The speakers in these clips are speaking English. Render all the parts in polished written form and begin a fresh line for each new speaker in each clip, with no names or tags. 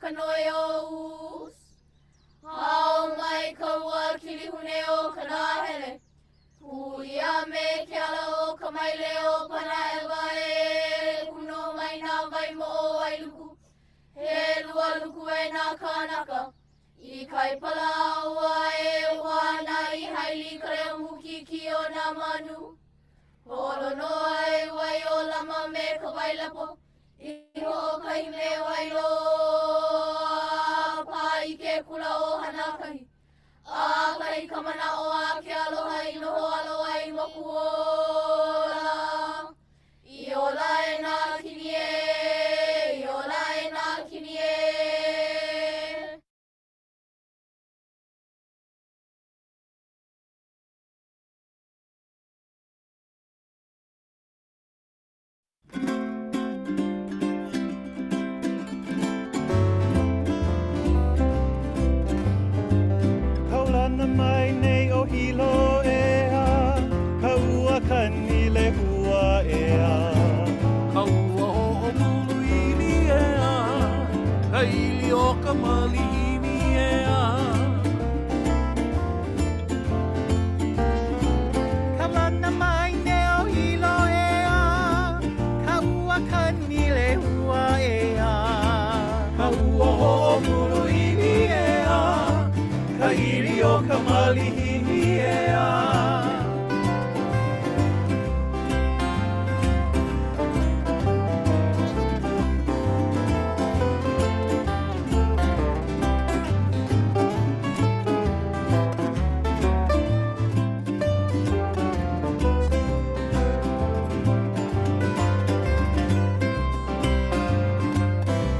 kanoe o us. Hao mai ka ua kili hune o ka nahele. Pui a me ke ala o ka maile o pana e wae. Kuno mai nā vai mo o ai luku. He lua luku e nā kānaka. I kai pala aua e wana i haili ka reo muki ki o nā manu. Holo noa e wai o lama me ka wailapo. I ho kai me wailo. Pa i ke kula o hanakahi. A kai kamana o a ke aloha i noho aloha i moku ola. I ola e nā kini e. I ola e nā kini e.
Kaulana mai nei o hilo e a, ka ua kani le hua e a.
Ka ua o mulu ili e a, ka ili o ka malihini e a.
Kaulana mai nei o hilo e a, ka ua kani le hua e a.
Ka ua o mulu ili e a, ka ili o ka malihini e a.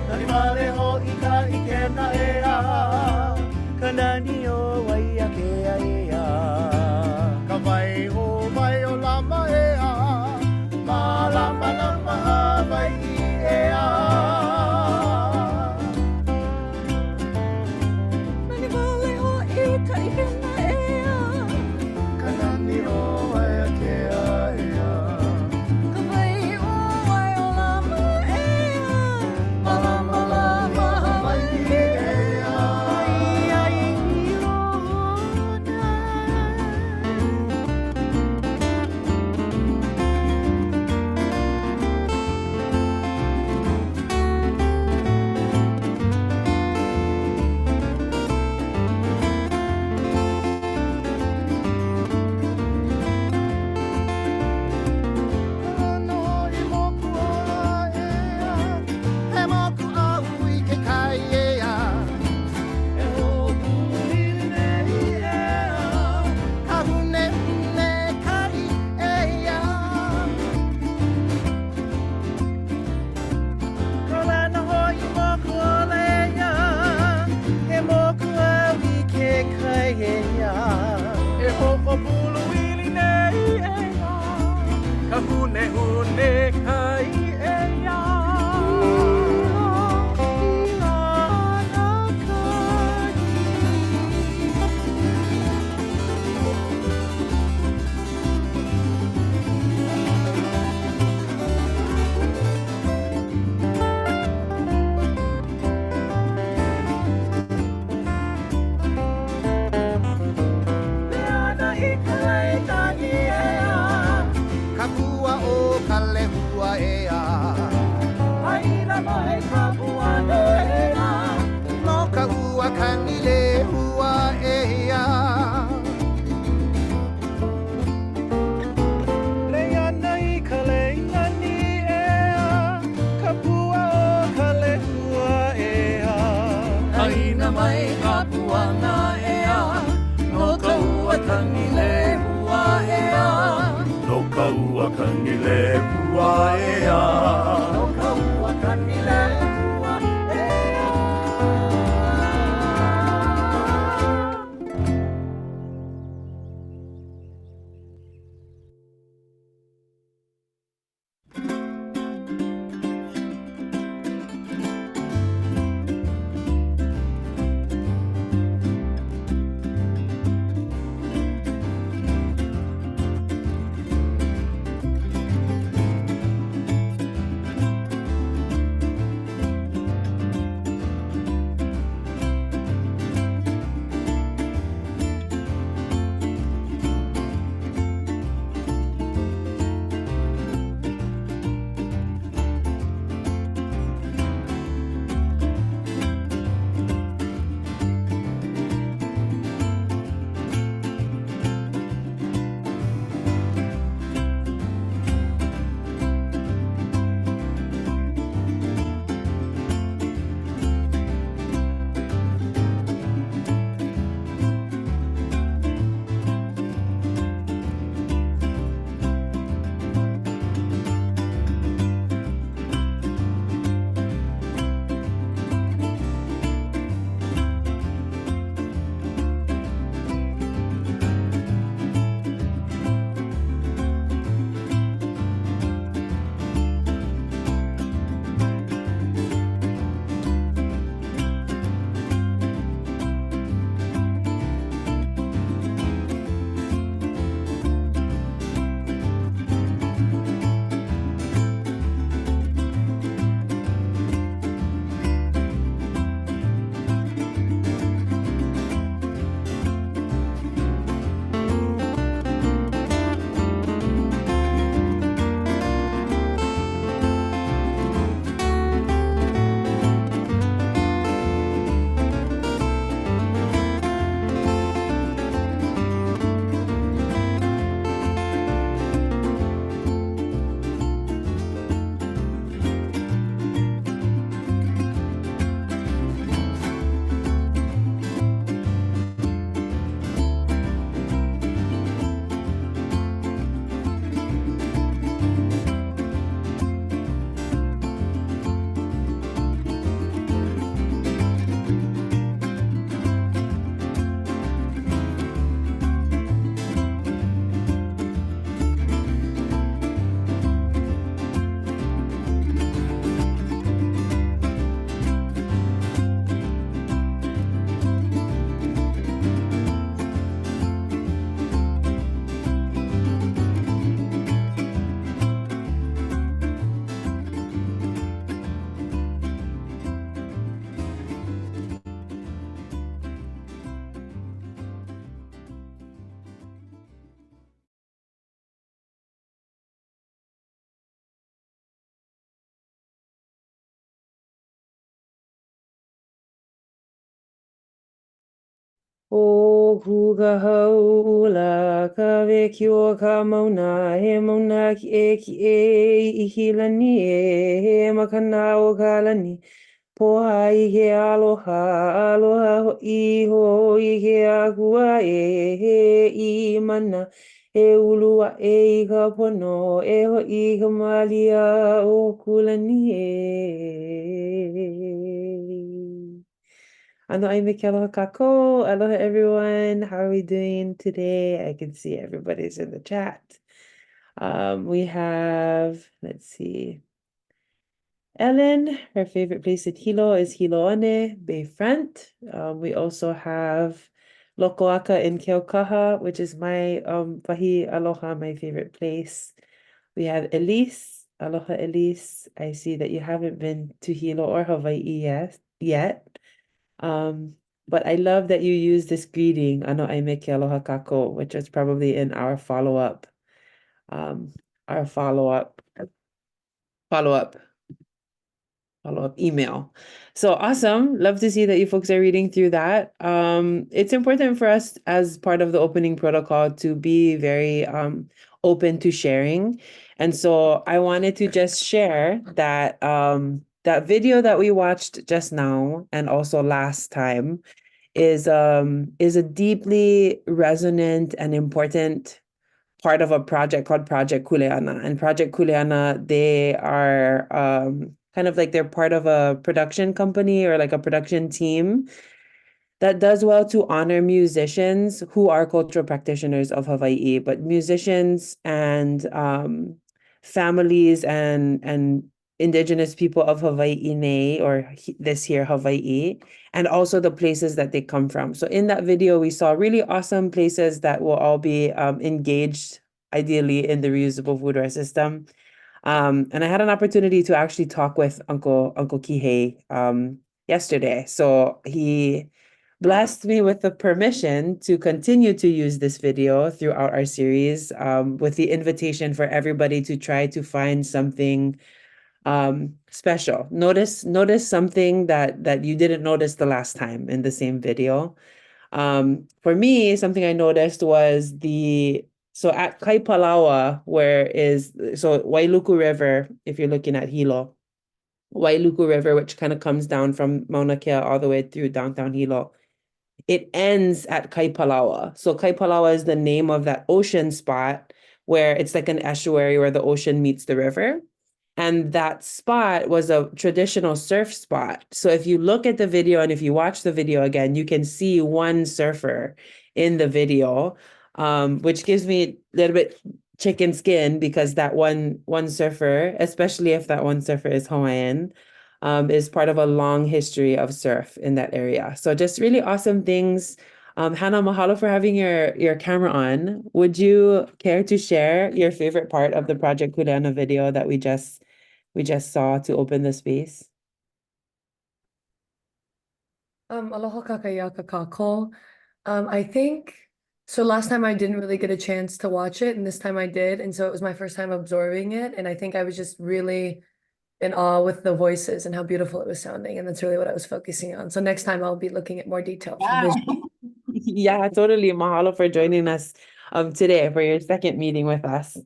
Nani male ho i ka ikena e a, ka nani o wai a ke a e a. Ka vai o lama e a, ma lama lama a vai i e a.
Nani wale o i ka ikena e a.
Ka nani o wai a ke a e a.
Ka vai o wai o lama e a. Ma lama lama
Vai i e a.
ai ai i o na.
No i moku ola e a, he moku au i ke kai e a.
E o pulili nei e a,
Ka hune hune kai e a. Ko lana hoi moku ole ia, he moku au i ke kai e a.
e ho o puluili nei e a, ka hune hune kai e a.
Ka kua o ka lehua e a.
Aina mai ka puana e a,
No ka ua kani lehua e a. Leana i ka leilani e a. Ka pua o ka lehua e a.
aina mai ka puana e a, no ka ua tangi le hua e a. No ka ua kangi le hua e a. No ka ua kangi le hua e a.
kuga haula ka vekio ka mauna he mauna ki e ihilani he makana o ka lani poha I he aloha aloha ho I he akua he I mana e ulua I ka pono e ho I ka malia o kulani Ano ai me ke aloha kako. Aloha everyone. How are we doing today? I can see everybody's in the chat. We have, let's see. Ellen, her favorite place in Hilo is Hiloane Bayfront. We also have Lokoaka in Keaukaha, which is my Wahi Aloha, my favorite place. We have Elise. Aloha Elise. I see that you haven't been to Hilo or Hawaii yet. But I love that you use this greeting, ano ai me ke aloha kako, which is probably in our follow-up email. So awesome. Love to see that you folks are reading through that. It's important for us as part of the opening protocol to be very open to sharing. And so I wanted to just share that that video that we watched just now and also last time is a deeply resonant and important part of a project called Project Kuleana. And Project Kuleana, they are kind of like they're part of a production company or like a production team that does well to honor musicians who are cultural practitioners of Hawaii, but musicians and families and indigenous people of Hawaii or this here Hawaii, and also the places that they come from. So in that video, we saw really awesome places that will all be engaged ideally in the reusable foodware system. And I had an opportunity to actually talk with Uncle Kihei yesterday. So he blessed me with the permission to continue to use this video throughout our series with the invitation for everybody to try to find something special. Notice something that you didn't notice the last time in the same video. For me, something I noticed was so at Kaipalawa, Wailuku River, if you're looking at Hilo, Wailuku River, which kind of comes down from Mauna Kea all the way through downtown Hilo, it ends at Kaipalawa. So Kaipalawa is the name of that ocean spot where it's like an estuary where the ocean meets the river. And that spot was a traditional surf spot. So if you look at the video and if you watch the video again, you can see one surfer in the video, which gives me a little bit chicken skin because that one surfer, especially if that one surfer is Hawaiian, is part of a long history of surf in that area. So just really awesome things. Hannah, mahalo for having your camera on. Would you care to share your favorite part of the Project Kuleana video that we just saw to open the space?
Aloha kakayaka kako. I think so last time I didn't really get a chance to watch it, and this time I did, and so it was my first time absorbing it, and I think I was just really in awe with the voices and how beautiful it was sounding, and that's really what I was focusing on. So next time I'll be looking at more details.
Yeah, totally. Mahalo for joining us today for your second meeting with us.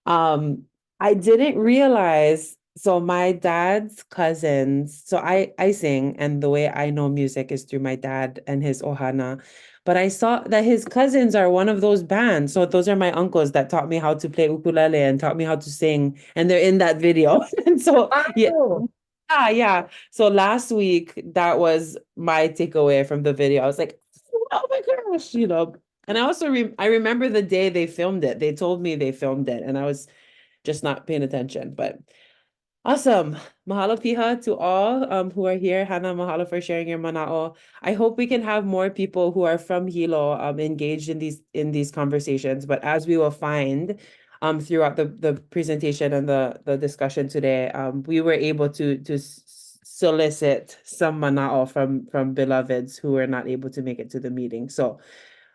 I didn't realize, so my dad's cousins, so I sing, and the way I know music is through my dad and his ohana. But I saw that his cousins are one of those bands. So those are my uncles that taught me how to play ukulele and taught me how to sing, and they're in that video. And so yeah.
Oh,
Yeah. So last week, that was my takeaway from the video. I was like, oh my gosh, And I also I remember the day they filmed it. They told me they filmed it, and I was just not paying attention. But awesome. Mahalo piha to all who are here. Hannah, mahalo for sharing your mana'o. I hope we can have more people who are from Hilo engaged in these conversations. But as we will find throughout the presentation and the discussion today, we were able to solicit some mana'o from beloveds who were not able to make it to the meeting. So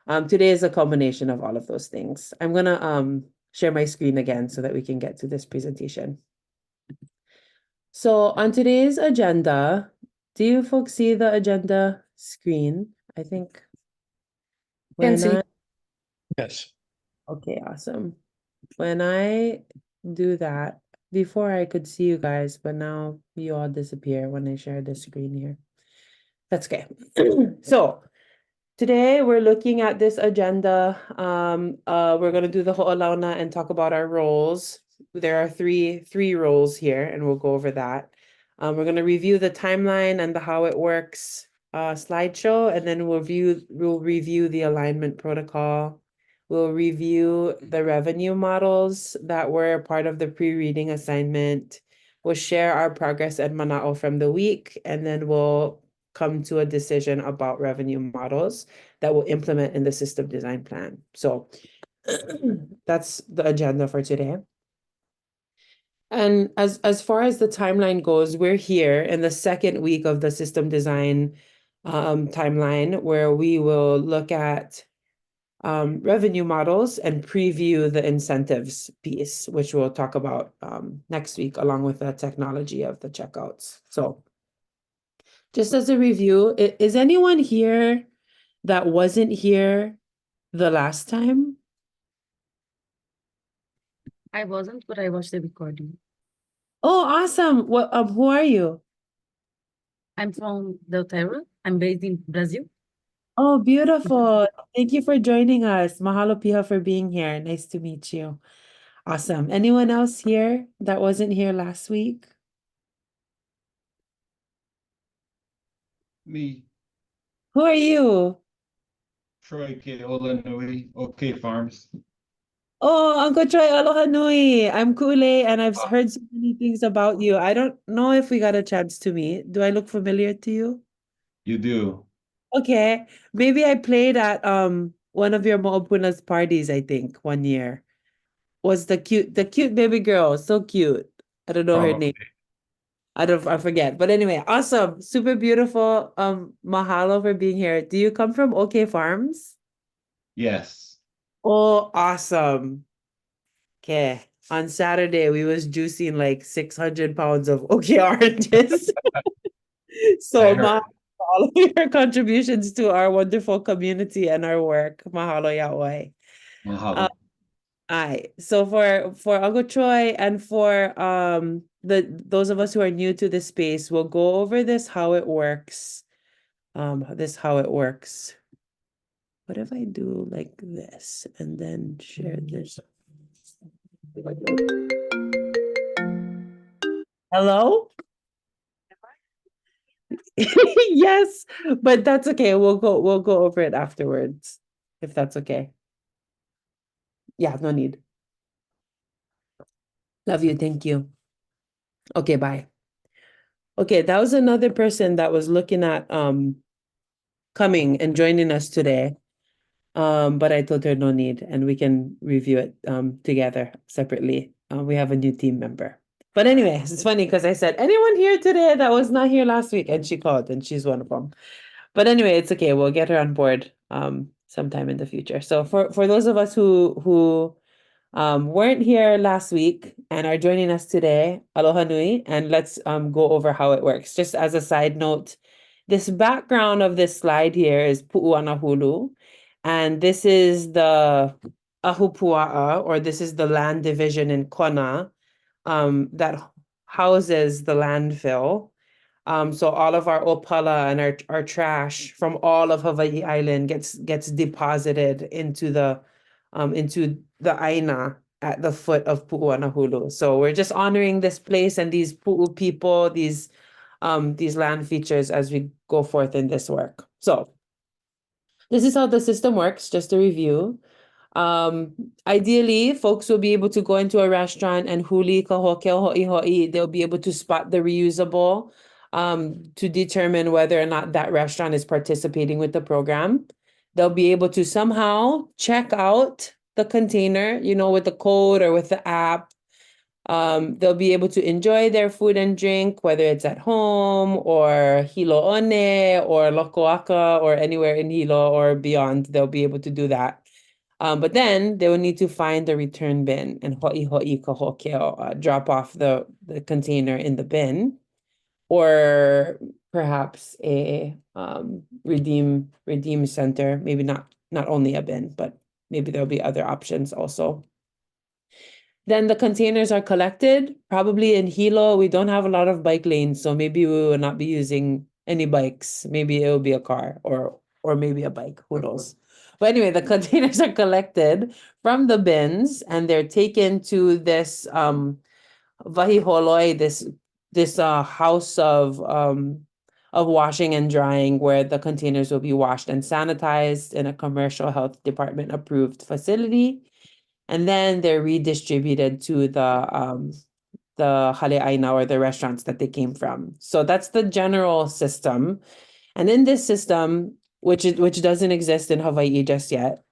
today is a culmination of all of those things. I'm gonna share my screen again so that we can get to this presentation. So on today's agenda, do you folks see the agenda screen? I think
Can
When
see.
I
Yes.
Okay, awesome. When I do that, before I could see you guys, but now you all disappear when I share the screen here. That's okay. So today we're looking at this agenda. We're gonna do the ho'olauna and talk about our roles. There are three roles here, and we'll go over that. We're gonna review the timeline and the how it works slideshow, and then we'll review the alignment protocol. We'll review the revenue models that were part of the pre-reading assignment. We'll share our progress at Mana'o from the week, and then we'll come to a decision about revenue models that we'll implement in the system design plan. So that's the agenda for today. And as far as the timeline goes, we're here in the second week of the system design timeline, where we will look at revenue models and preview the incentives piece, which we'll talk about next week, along with the technology of the checkouts. So just as a review, is anyone here that wasn't here the last time?
I wasn't, but I watched the recording.
Oh, awesome. What who are you?
I'm from Delterra. I'm based in Brazil.
Oh, beautiful. Thank you for joining us. Mahalo piha for being here. Nice to meet you. Awesome. Anyone else here that wasn't here last week?
Me,
Who are you?
Troy K. Olanui, OK Farms.
Oh, Uncle Troy, aloha nui. I'm Kule, and I've heard so many things about you. I don't know if we got a chance to meet. Do I look familiar to you?
You do.
Okay. Maybe I played at one of your Mo'opuna's parties, I think, one year. Was the cute baby girl, so cute. I don't know her name.
Probably.
I forget. But anyway, awesome. Super beautiful. Mahalo for being here. Do you come from OK Farms?
Yes.
Oh, awesome. Okay. On Saturday, we was juicing like 600 pounds of OK oranges. So
I heard.
mahalo for all of your contributions to our wonderful community and our work. Mahalo Yahweh.
Mahalo.
So for Uncle Troy and for those of us who are new to this space, we'll go over this how it works. This how it works. What if I do like this and then share this? Hello? Yes, but that's okay. We'll go over it afterwards, if that's okay. Yeah, no need. Love you. Thank you. Okay, bye. Okay, that was another person that was looking at coming and joining us today. But I told her no need, and we can review it together separately. We have a new team member. But anyway, it's funny because I said, anyone here today that was not here last week? And she called, and she's one of them. But anyway, it's okay. We'll get her on board sometime in the future. So for those of us who weren't here last week and are joining us today, aloha nui, and let's go over how it works. Just as a side note, this background of this slide here is Pu'uanahulu, and this is the Ahupua'a, or this is the land division in Kona, that houses the landfill. So all of our opala and our trash from all of Hawaii Island gets deposited into the aina at the foot of Pu'uanahulu. So we're just honoring this place and these Pu'u people, these land features as we go forth in this work. So this is how the system works, just to review. Ideally, folks will be able to go into a restaurant and huli kahokeo ho'i ho'i. They'll be able to spot the reusable to determine whether or not that restaurant is participating with the program. They'll be able to somehow check out the container, with the code or with the app. They'll be able to enjoy their food and drink, whether it's at home or Hilo One or Lokoaka or anywhere in Hilo or beyond. They'll be able to do that. But then they will need to find the return bin and ho'i ho'i kahokeo, drop off the container in the bin, or perhaps a redeem center, maybe not not only a bin, but maybe there'll be other options also. Then the containers are collected. Probably in Hilo, we don't have a lot of bike lanes, so maybe we will not be using any bikes. Maybe it will be a car or maybe a bike, who knows. But anyway, the containers are collected from the bins and they're taken to this Vahiholoi, this house of washing and drying where the containers will be washed and sanitized in a commercial health department approved facility. And then they're redistributed to the haleaina or the restaurants that they came from. So that's the general system. And in this system, which doesn't exist in Hawaii just yet,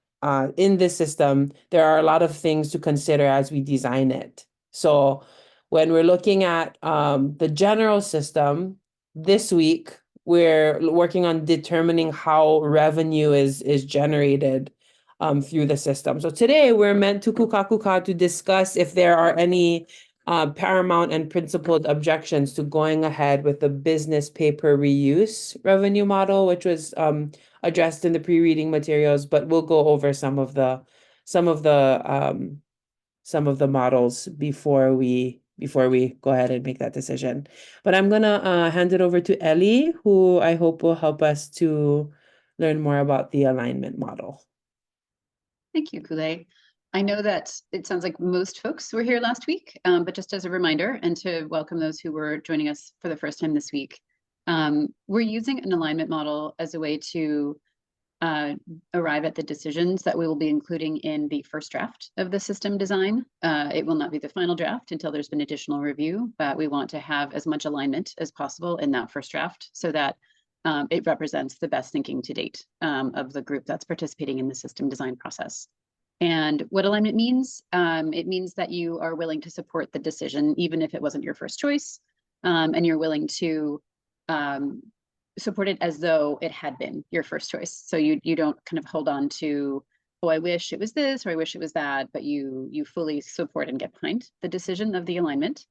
in this system, there are a lot of things to consider as we design it. So when we're looking at the general system, this week, we're working on determining how revenue is generated through the system. So today we're meant to kuka to discuss if there are any paramount and principled objections to going ahead with the business paper reuse revenue model, which was addressed in the pre-reading materials, but we'll go over some of the models before we go ahead and make that decision. But I'm gonna hand it over to Ellie, who I hope will help us to learn more about the alignment model.
Thank you, Kule. I know that it sounds like most folks were here last week, but just as a reminder and to welcome those who were joining us for the first time this week, we're using an alignment model as a way to arrive at the decisions that we will be including in the first draft of the system design. It will not be the final draft until there's been additional review, but we want to have as much alignment as possible in that first draft so that it represents the best thinking to date of the group that's participating in the system design process. And what alignment means, it means that you are willing to support the decision, even if it wasn't your first choice, and you're willing to support it as though it had been your first choice. So you don't kind of hold on to, oh, I wish it was this, or I wish it was that, but you fully support and get behind the decision of the alignment.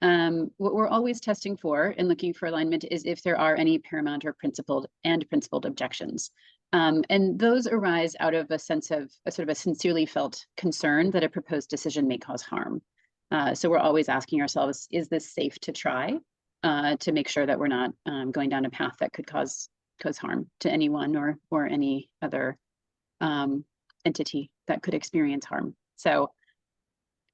What we're always testing for and looking for alignment is if there are any paramount or principled objections. And those arise out of a sense of a sort of a sincerely felt concern that a proposed decision may cause harm. So we're always asking ourselves, is this safe to try to make sure that we're not going down a path that could cause harm to anyone or any other entity that could experience harm. So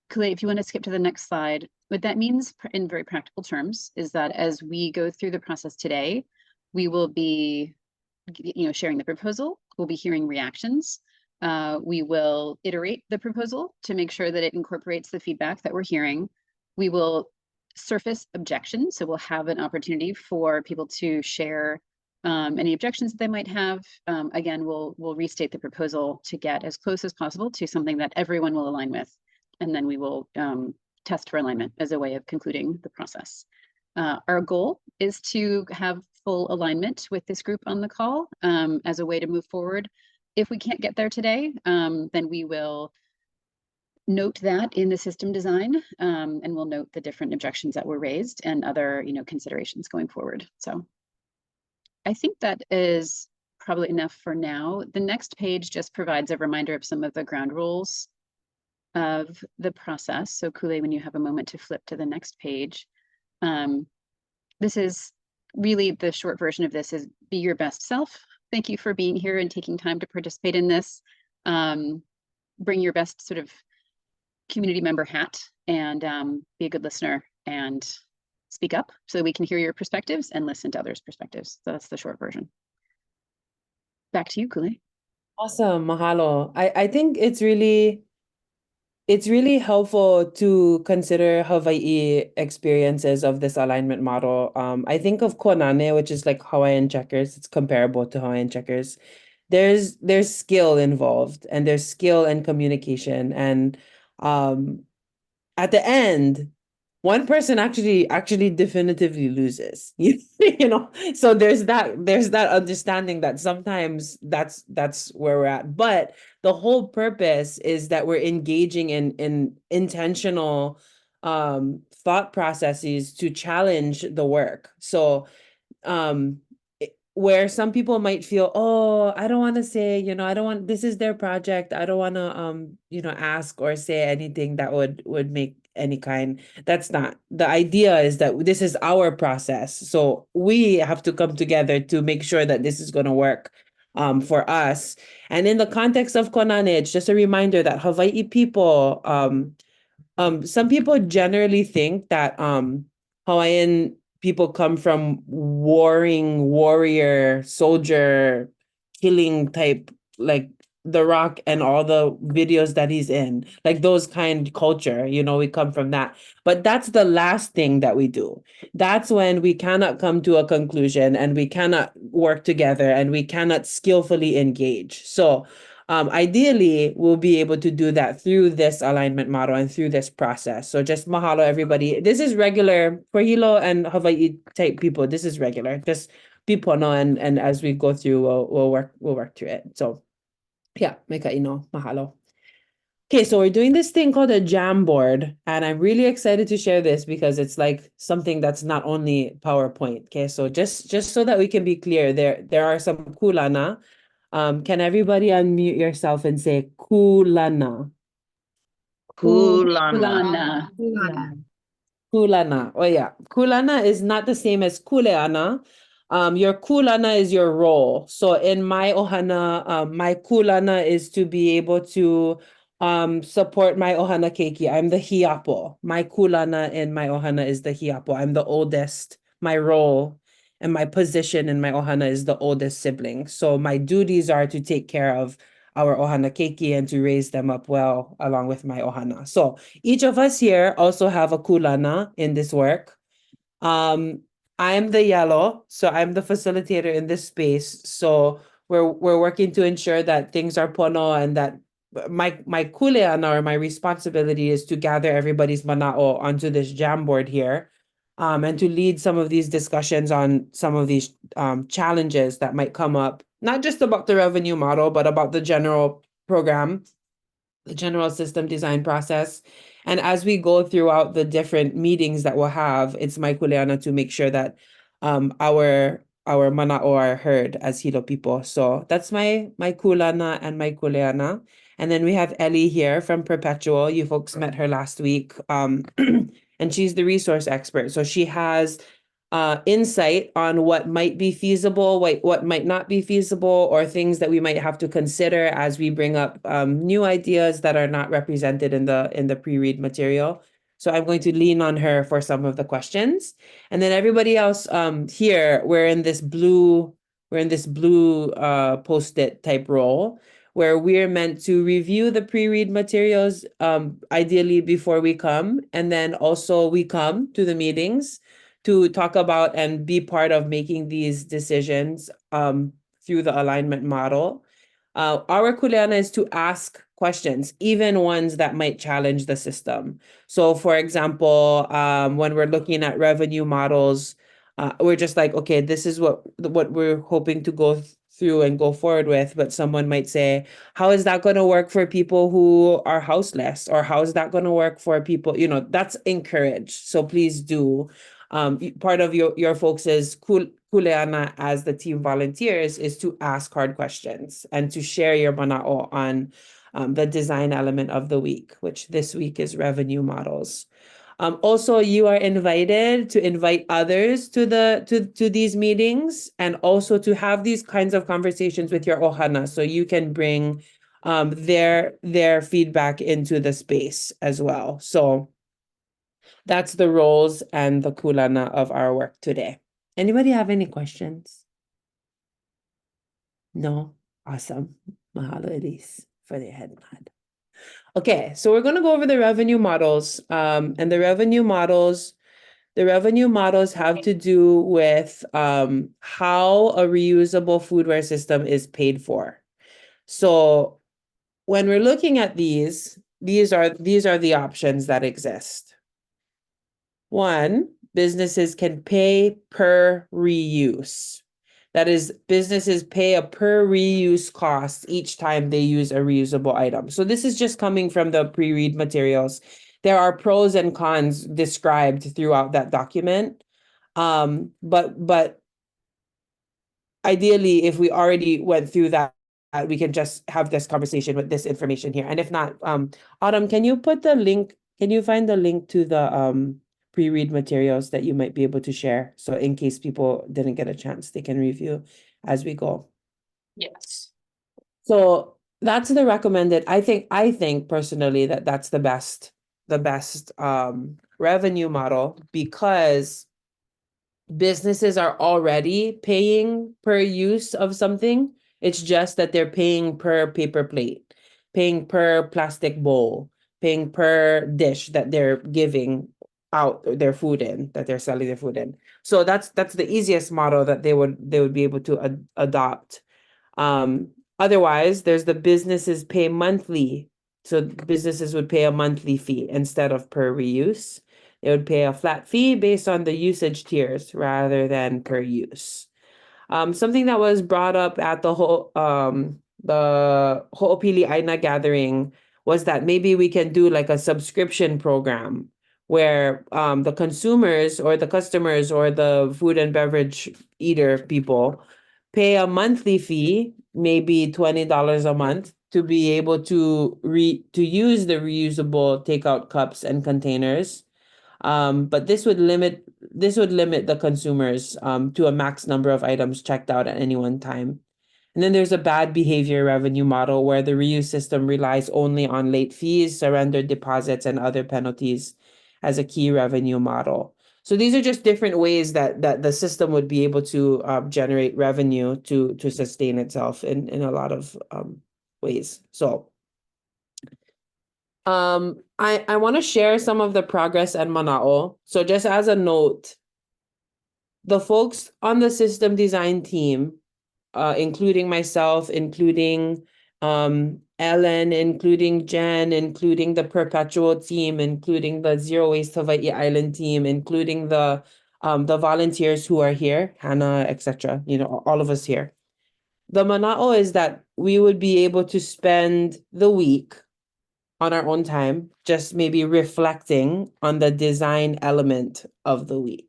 Kule, if you want to skip to the next slide, what that means in very practical terms is that as we go through the process today, we will be sharing the proposal, we'll be hearing reactions, we will iterate the proposal to make sure that it incorporates the feedback that we're hearing. We will surface objections, so we'll have an opportunity for people to share any objections that they might have. Again, we'll restate the proposal to get as close as possible to something that everyone will align with, and then we will test for alignment as a way of concluding the process. Our goal is to have full alignment with this group on the call as a way to move forward. If we can't get there today, then we will note that in the system design, and we'll note the different objections that were raised and other considerations going forward. So I think that is probably enough for now. The next page just provides a reminder of some of the ground rules of the process. So Kule, when you have a moment to flip to the next page, this is really the short version of this is be your best self. Thank you for being here and taking time to participate in this. Bring your best sort of community member hat and be a good listener and speak up so that we can hear your perspectives and listen to others' perspectives. So that's the short version. Back to you, Kule.
Awesome, mahalo. I think it's really helpful to consider Hawaii experiences of this alignment model. I think of Konane, which is like Hawaiian checkers. It's comparable to Hawaiian checkers. There's skill involved, and there's skill and communication. And at the end, one person actually definitively loses. So there's that understanding that sometimes that's where we're at. But the whole purpose is that we're engaging in intentional thought processes to challenge the work. So where some people might feel, oh, I don't want to say, I don't want, this is their project. I don't want to, ask or say anything that would make any kind. That's not, the idea is that this is our process. So we have to come together to make sure that this is going to work for us. And in the context of Konanage, just a reminder that Hawaii people, some people generally think that Hawaiian people come from warrior, soldier, killing type, like The Rock and all the videos that he's in, like those kind culture, we come from that. But that's the last thing that we do. That's when we cannot come to a conclusion and we cannot work together and we cannot skillfully engage. So ideally, we'll be able to do that through this alignment model and through this process. So just mahalo, everybody. This is regular for Hilo and Hawaii type people. This is regular. Just be pono, and as we go through, we'll work through it. So yeah, meka ino, mahalo. Okay, so we're doing this thing called a Jamboard, and I'm really excited to share this because it's like something that's not only PowerPoint. Okay, so just so that we can be clear, there are some kulana. Can everybody unmute yourself and say kulana?
Kulana.
Kulana. Oh yeah. Kulana is not the same as kuleana. Your kulana is your role. So in my ohana, my kulana is to be able to support my ohana keiki. I'm the hiapo. My kulana in my ohana is the hiapo. I'm the oldest. My role and my position in my ohana is the oldest sibling. So my duties are to take care of our ohana keiki and to raise them up well along with my ohana. So each of us here also have a kulana in this work. I'm the yellow, so I'm the facilitator in this space. So we're working to ensure that things are pono and that my kuleana or my responsibility is to gather everybody's manao onto this Jamboard here. And to lead some of these discussions on some of these challenges that might come up, not just about the revenue model, but about the general program, the general system design process. And as we go throughout the different meetings that we'll have, it's my kuleana to make sure that our manao are heard as Hilo people. So that's my kulana and my kuleana. And then we have Ellie here from Perpetual. You folks met her last week. And she's the resource expert. So she has insight on what might be feasible, what might not be feasible, or things that we might have to consider as we bring up new ideas that are not represented in the pre-read material. So I'm going to lean on her for some of the questions. And then everybody else here, we're in this blue post-it type role, where we're meant to review the pre-read materials, ideally before we come, and then also we come to the meetings to talk about and be part of making these decisions through the alignment model. Our kuleana is to ask questions, even ones that might challenge the system. So for example, when we're looking at revenue models, we're just like, okay, this is what we're hoping to go through and go forward with, but someone might say, how is that going to work for people who are houseless? Or how is that going to work for people, that's encouraged. So please do. Part of your folks' kuleana as the team volunteers is to ask hard questions and to share your manao on the design element of the week, which this week is revenue models. Also, you are invited to invite others to these meetings, and also to have these kinds of conversations with your ohana, so you can bring their feedback into the space as well. So that's the roles and the kulana of our work today. Anybody have any questions? No? Awesome. Mahalo, Elise, for the head nod. Okay, so we're going to go over the revenue models. And the revenue models have to do with how a reusable foodware system is paid for. So when we're looking at these are the options that exist. One, businesses can pay per reuse. That is, businesses pay a per reuse cost each time they use a reusable item. So this is just coming from the pre-read materials. There are pros and cons described throughout that document. But ideally, if we already went through that, we can just have this conversation with this information here. And if not, Autumn, can you put the link, can you find the link to the pre-read materials that you might be able to share? So in case people didn't get a chance, they can review as we go.
Yes.
So that's the recommended. I think personally that that's the best revenue model, because businesses are already paying per use of something. It's just that they're paying per paper plate, paying per plastic bowl, paying per dish that they're giving out their food in, that they're selling their food in. So that's the easiest model that they would be able to adopt. Otherwise, there's the businesses pay monthly. So businesses would pay a monthly fee instead of per reuse. They would pay a flat fee based on the usage tiers rather than per use. Something that was brought up at the Ho'opili Aina gathering was that maybe we can do like a subscription program where the consumers or the customers or the food and beverage eater people pay a monthly fee, maybe $20 a month, to be able to use the reusable takeout cups and containers. But this would limit the consumers to a max number of items checked out at any one time. And then there's a bad behavior revenue model where the reuse system relies only on late fees, surrendered deposits, and other penalties as a key revenue model. So these are just different ways that the system would be able to generate revenue to sustain itself in a lot of ways. So I want to share some of the progress at Mana'o. So just as a note, the folks on the system design team, including myself, including Ellen, including Jen, including the Perpetual team, including the Zero Waste Hawaii Island team, including the volunteers who are here, Hannah, etc., all of us here. The Mana'o is that we would be able to spend the week on our own time, just maybe reflecting on the design element of the week.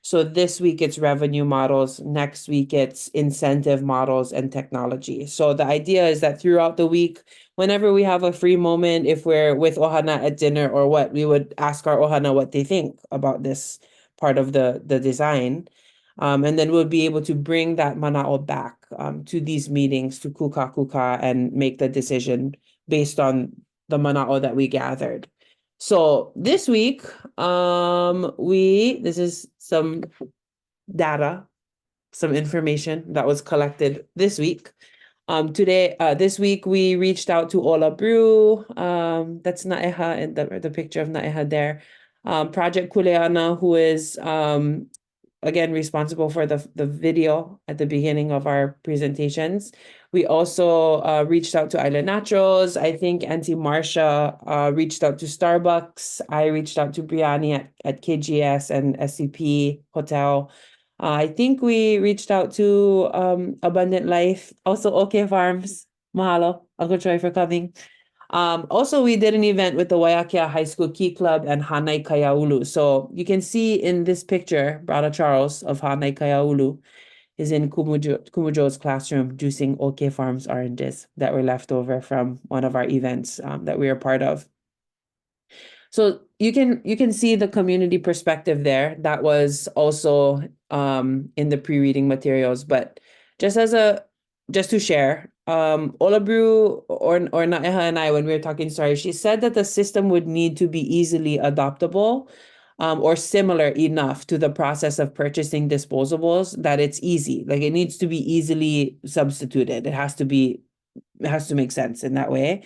So this week it's revenue models, next week it's incentive models and technology. So the idea is that throughout the week, whenever we have a free moment, if we're with Ohana at dinner or what, we would ask our Ohana what they think about this part of the design. And then we'll be able to bring that Mana'o back to these meetings, to Kuka Kuka, and make the decision based on the Mana'o that we gathered. So this week, this is some data, some information that was collected this week. This week we reached out to Ola Brew. That's Naeha, and the picture of Naeha there. Project Kuleana, who is again responsible for the video at the beginning of our presentations. We also reached out to Island Naturals. I think Auntie Marcia reached out to Starbucks. I reached out to Briani at KGS and SCP Hotel. I think we reached out to Abundant Life, also OK Farms. Mahalo, Uncle Troy, for coming. Also, we did an event with the Waiakea High School Key Club and Hanai Kaiaulu. So you can see in this picture, Brother Charles of Hanai Kaiaulu is in Kumujo's classroom juicing OK Farms oranges that were left over from one of our events that we were part of. So you can see the community perspective there. That was also in the pre-reading materials, but just to share, Ola Brew or Naeha and I, when we were talking, she said that the system would need to be easily adoptable or similar enough to the process of purchasing disposables that it's easy. Like it needs to be easily substituted. It has to make sense in that way.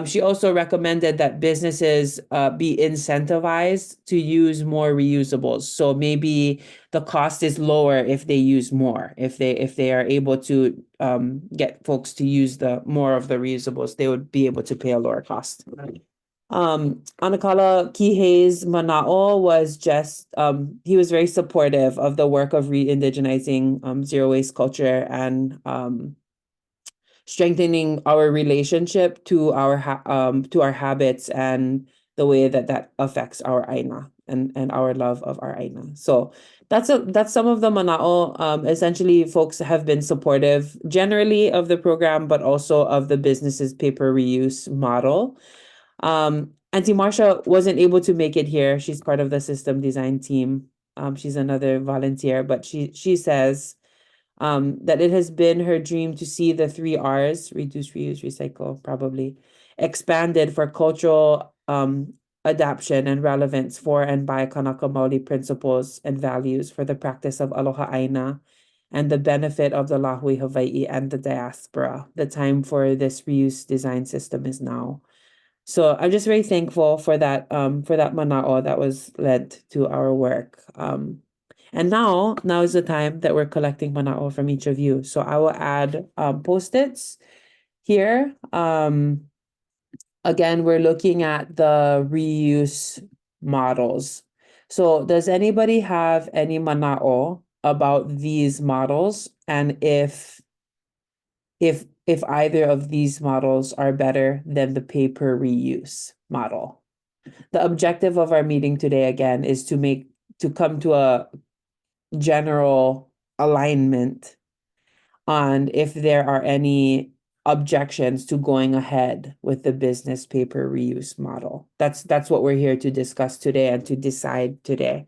She also recommended that businesses be incentivized to use more reusables. So maybe the cost is lower if they use more. If they are able to get folks to use more of the reusables, they would be able to pay a lower cost. Anakala Kihei's Mana'o was just, he was very supportive of the work of re-indigenizing zero waste culture and strengthening our relationship to our habits and the way that that affects our aina and our love of our aina. So that's some of the manao. Essentially, folks have been supportive generally of the program, but also of the business's paper reuse model. Auntie Marsha wasn't able to make it here. She's part of the system design team. She's another volunteer, but she says that it has been her dream to see the 3 R's, reduce, reuse, recycle, probably, expanded for cultural adaptation and relevance for and by Kanaka Maoli principles and values for the practice of Aloha Aina and the benefit of the Lahui Hawaii and the diaspora. The time for this reuse design system is now. So I'm just very thankful for that manao that was led to our work. And now is the time that we're collecting manao from each of you. So I will add post-its here. Again, we're looking at the reuse models. So does anybody have any manao about these models, and if either of these models are better than the paper reuse model? The objective of our meeting today, again, is to come to a general alignment on if there are any objections to going ahead with the business paper reuse model. That's what we're here to discuss today and to decide today.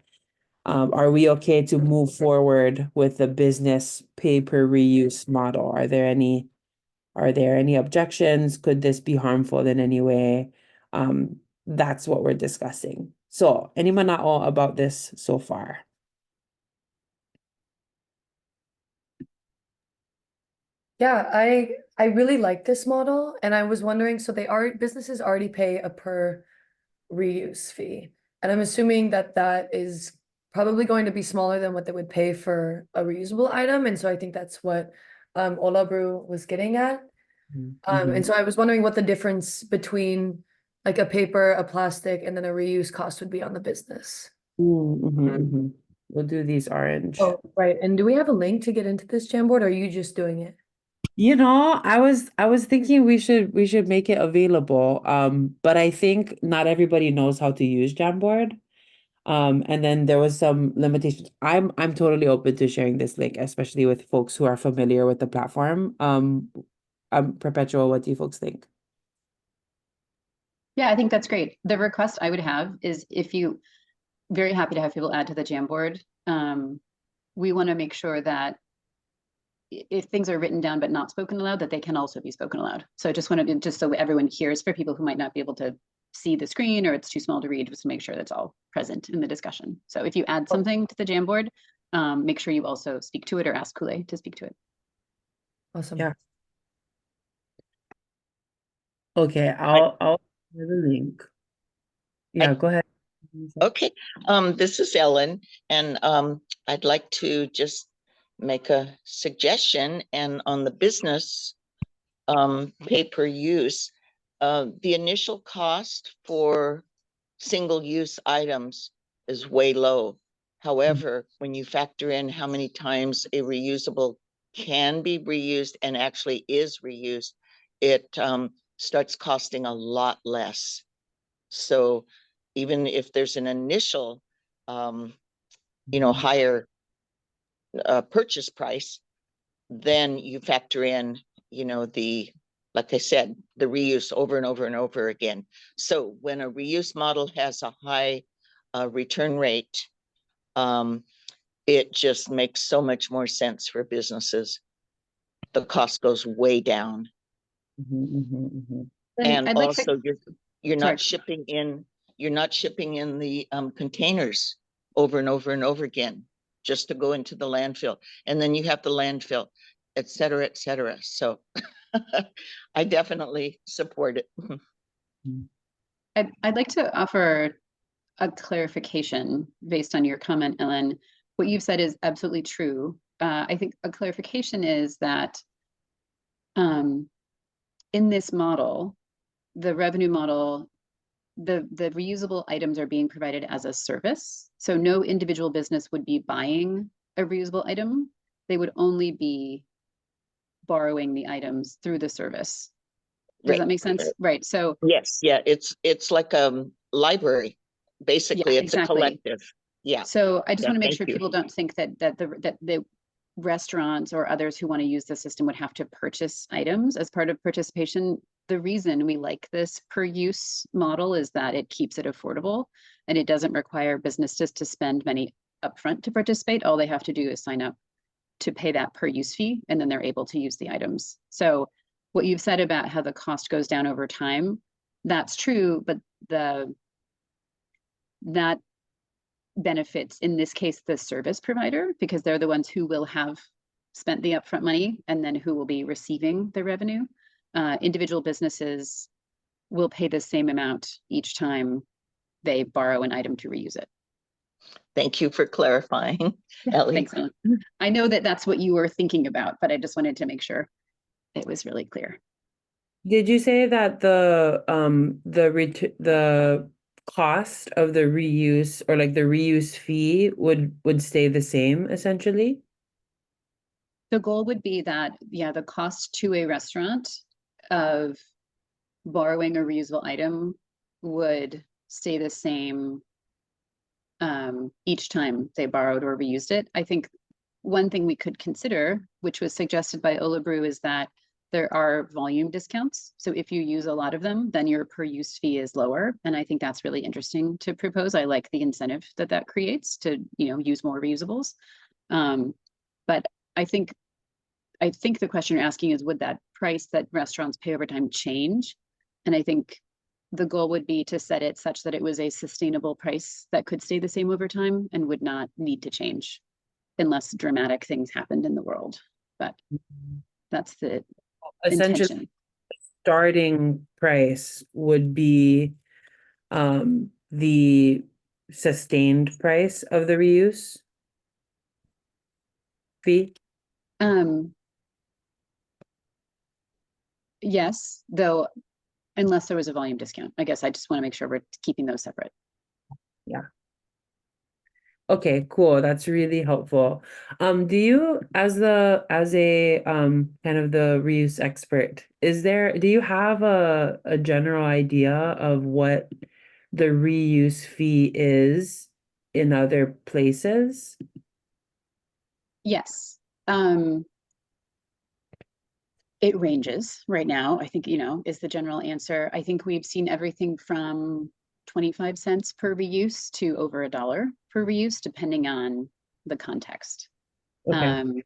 Are we okay to move forward with the business paper reuse model? Are there any objections? Could this be harmful in any way? That's what we're discussing. So, any manao about this so far?
Yeah, I really like this model, and I was wondering, so businesses already pay a per reuse fee, and I'm assuming that is probably going to be smaller than what they would pay for a reusable item, and so I think that's what Olabru was getting at. And so I was wondering what the difference between like a paper, a plastic, and then a reuse cost would be on the business.
We'll do these orange.
Oh, right. And do we have a link to get into this Jamboard, or are you just doing it?
You know, I was thinking we should make it available. But I think not everybody knows how to use Jamboard. And then there was some limitations. I'm totally open to sharing this link, especially with folks who are familiar with the platform. Perpetual, what do you folks think?
Yeah, I think that's great. The request I would have is very happy to have people add to the Jamboard. We want to make sure that if things are written down but not spoken aloud, that they can also be spoken aloud. So I just wanted to, just so everyone hears, for people who might not be able to see the screen or it's too small to read, just to make sure that's all present in the discussion. So if you add something to the Jamboard, make sure you also speak to it or ask Kule to speak to it.
Awesome.
Yeah. Okay, I'll share the link. Yeah, go ahead.
Okay, this is Ellen, and I'd like to just make a suggestion. And on the business paper use, the initial cost for single-use items is way low. However, when you factor in how many times a reusable can be reused and actually is reused, it starts costing a lot less. So even if there's an initial, higher purchase price, then you factor in, like I said, the reuse over and over and over again. So when a reuse model has a high return rate, it just makes so much more sense for businesses. The cost goes way down. And also you're not shipping in the containers over and over and over again just to go into the landfill, and then you have the landfill, et cetera, et cetera. So I definitely support it.
I'd like to offer a clarification based on your comment, Ellen. What you've said is absolutely true. I think a clarification is that in this model, the revenue model, the reusable items are being provided as a service. So no individual business would be buying a reusable item. They would only be borrowing the items through the service. Does that make sense? Right. So
yes, yeah, it's like library. Basically, it's
exactly.
a collective. Yeah.
So I just
Yeah,
want to make
thank
sure
you.
people don't think that the restaurants or others who want to use the system would have to purchase items as part of participation. The reason we like this per use model is that it keeps it affordable and it doesn't require businesses to spend money upfront to participate. All they have to do is sign up to pay that per use fee, and then they're able to use the items. So what you've said about how the cost goes down over time, that's true, but that benefits, in this case, the service provider, because they're the ones who will have spent the upfront money and then who will be receiving the revenue. Individual businesses will pay the same amount each time they borrow an item to reuse it.
Thank you for clarifying, Ellie.
Thanks, Ellen. I know that that's what you were thinking about, but I just wanted to make sure it was really clear.
Did you say that the cost of the reuse, or like the reuse fee, would stay the same essentially?
The goal would be that, yeah, the cost to a restaurant of borrowing a reusable item would stay the same each time they borrowed or reused it. I think one thing we could consider, which was suggested by Ola Brew, is that there are volume discounts. So if you use a lot of them, then your per use fee is lower. And I think that's really interesting to propose. I like the incentive that creates to, use more reusables. But I think the question you're asking is, would that price that restaurants pay over time change? And I think the goal would be to set it such that it was a sustainable price that could stay the same over time and would not need to change unless dramatic things happened in the world. But that's the
Essentially,
intention.
Starting price would be the sustained price of the reuse fee?
Yes, though, unless there was a volume discount. I guess I just want to make sure we're keeping those separate.
Yeah. Okay, cool. That's really helpful. Do you, as a kind of the reuse expert, do you have a general idea of what the reuse fee is in other places?
Yes. It ranges right now, I think, is the general answer. I think we've seen everything from 25 cents per reuse to over $1 per reuse, depending on the context.
Okay.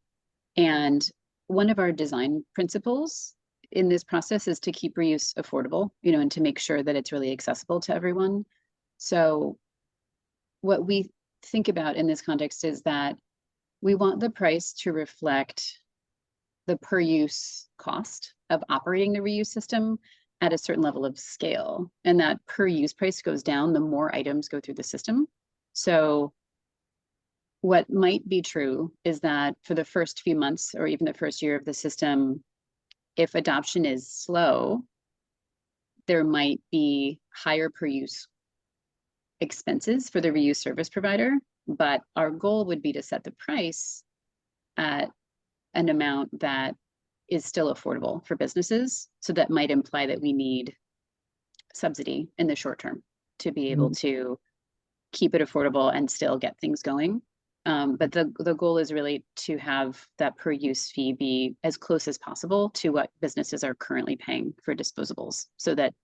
And one of our design principles in this process is to keep reuse affordable, and to make sure that it's really accessible to everyone. So what we think about in this context is that we want the price to reflect the per use cost of operating the reuse system at a certain level of scale. And that per use price goes down the more items go through the system. So what might be true is that for the first few months or even the first year of the system, if adoption is slow, there might be higher per use expenses for the reuse service provider. But our goal would be to set the price at an amount that is still affordable for businesses. So that might imply that we need subsidy in the short term to be able to keep it affordable and still get things going. But the goal is really to have that per use fee be as close as possible to what businesses are currently paying for disposables, so that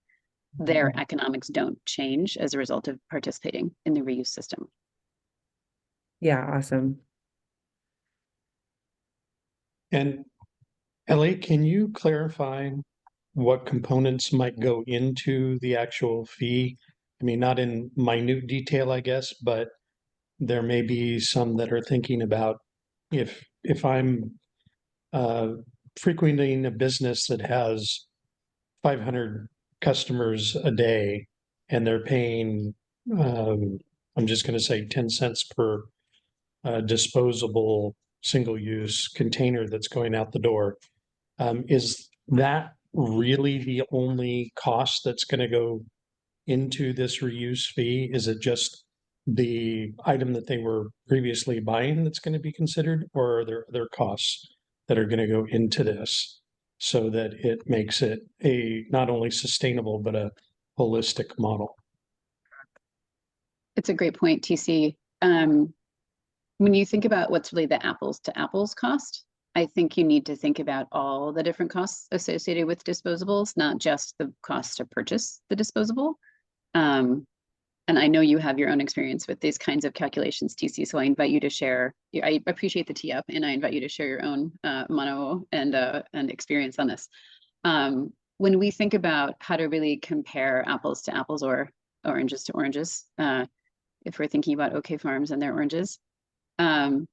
their economics don't change as a result of participating in the reuse system.
Yeah, awesome.
And Ellie, can you clarify what components might go into the actual fee? I mean, not in minute detail, I guess, but there may be some that are thinking about if I'm frequenting a business that has 500 customers a day and they're paying, I'm just going to say 10 cents per disposable single-use container that's going out the door. Is that really the only cost that's going to go into this reuse fee? Is it just the item that they were previously buying that's going to be considered, or are there other costs that are going to go into this so that it makes it a not only sustainable but a holistic model?
It's a great point, TC. When you think about what's really the apples to apples cost, I think you need to think about all the different costs associated with disposables, not just the cost to purchase the disposable. And I know you have your own experience with these kinds of calculations, TC, so I invite you to share. I appreciate the tee up, and I invite you to share your own mano and experience on this. When we think about how to really compare apples to apples or oranges to oranges, if we're thinking about OK Farms and their oranges, the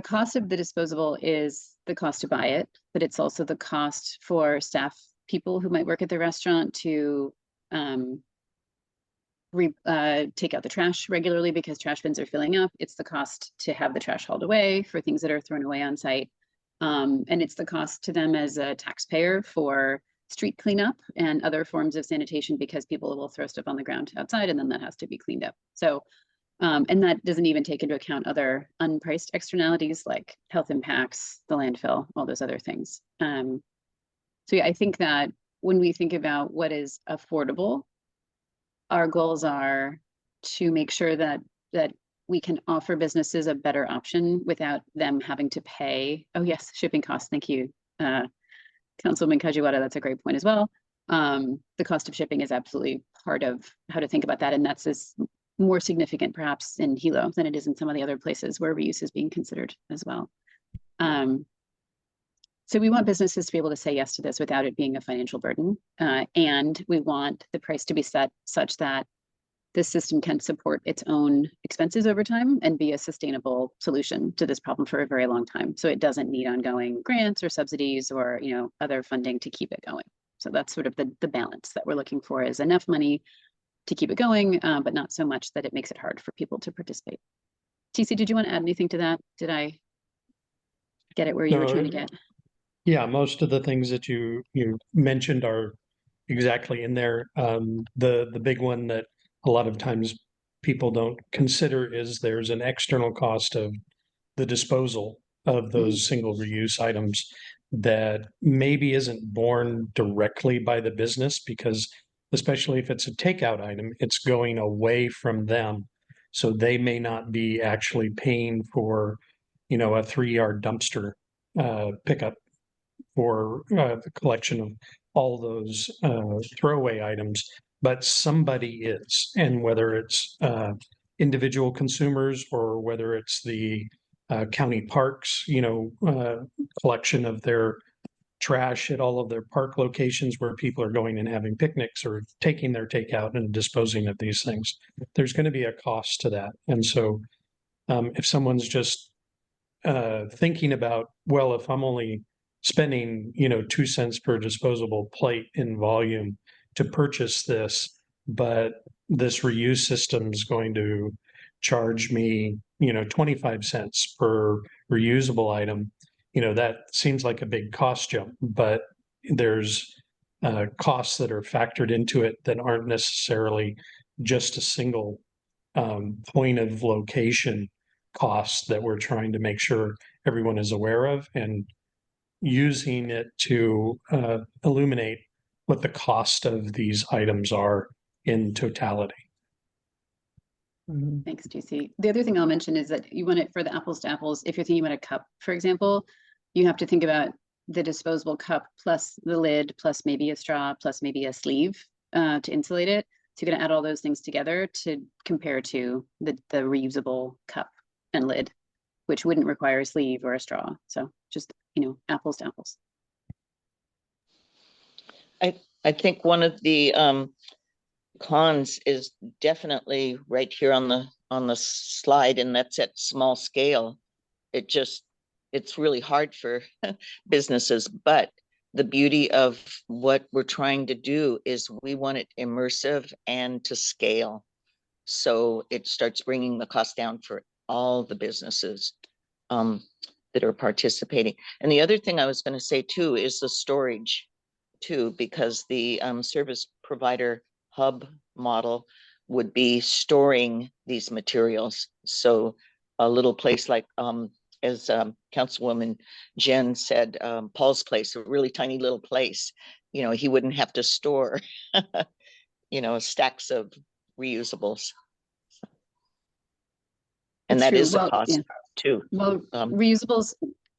cost of the disposable is the cost to buy it, but it's also the cost for staff people who might work at the restaurant to take out the trash regularly because trash bins are filling up. It's the cost to have the trash hauled away for things that are thrown away on site. And it's the cost to them as a taxpayer for street cleanup and other forms of sanitation because people will throw stuff on the ground outside and then that has to be cleaned up. So, and that doesn't even take into account other unpriced externalities like health impacts, the landfill, all those other things. So yeah, I think that when we think about what is affordable, our goals are to make sure that we can offer businesses a better option without them having to pay. Oh yes, shipping costs. Thank you, Councilwoman Kajiwara. That's a great point as well. The cost of shipping is absolutely part of how to think about that, and that's more significant perhaps in Hilo than it is in some of the other places where reuse is being considered as well. So we want businesses to be able to say yes to this without it being a financial burden. And we want the price to be set such that this system can support its own expenses over time and be a sustainable solution to this problem for a very long time. So it doesn't need ongoing grants or subsidies or other funding to keep it going. So that's sort of the balance that we're looking for, is enough money to keep it going, but not so much that it makes it hard for people to participate. TC, did you want to add anything to that? Did I get it where you were trying to get?
Yeah, most of the things that you mentioned are exactly in there. The big one that a lot of times people don't consider is there's an external cost of the disposal of those single reuse items that maybe isn't borne directly by the business, because especially if it's a takeout item, it's going away from them. So they may not be actually paying for, a 3-yard dumpster pickup for the collection of all those throwaway items, but somebody is. And whether it's individual consumers or whether it's the county parks, collection of their trash at all of their park locations where people are going and having picnics or taking their takeout and disposing of these things, there's going to be a cost to that. And so if someone's just thinking about, well, if I'm only spending 2 cents per disposable plate in volume to purchase this, but this reuse system is going to charge me 25 cents per reusable item, that seems like a big cost jump, but there's costs that are factored into it that aren't necessarily just a single point of location costs that we're trying to make sure everyone is aware of, and using it to illuminate what the cost of these items are in totality.
Thanks, TC. The other thing I'll mention is that you want it for the apples to apples. If you're thinking about a cup, for example, you have to think about the disposable cup plus the lid, plus maybe a straw, plus maybe a sleeve to insulate it. So you're going to add all those things together to compare to the reusable cup and lid, which wouldn't require a sleeve or a straw. So just, apples to apples.
I think one of the cons is definitely right here on the slide, and that's at small scale. It's really hard for businesses, but the beauty of what we're trying to do is we want it immersive and to scale. So it starts bringing the cost down for all the businesses that are participating. And the other thing I was going to say too is the storage too, because the service provider hub model would be storing these materials. So a little place like, as Councilwoman Jen said, Paul's place, a really tiny little place, he wouldn't have to store, stacks of reusables. And
It's
that
true.
is a
Well,
cost
yeah.
too.
Well, reusables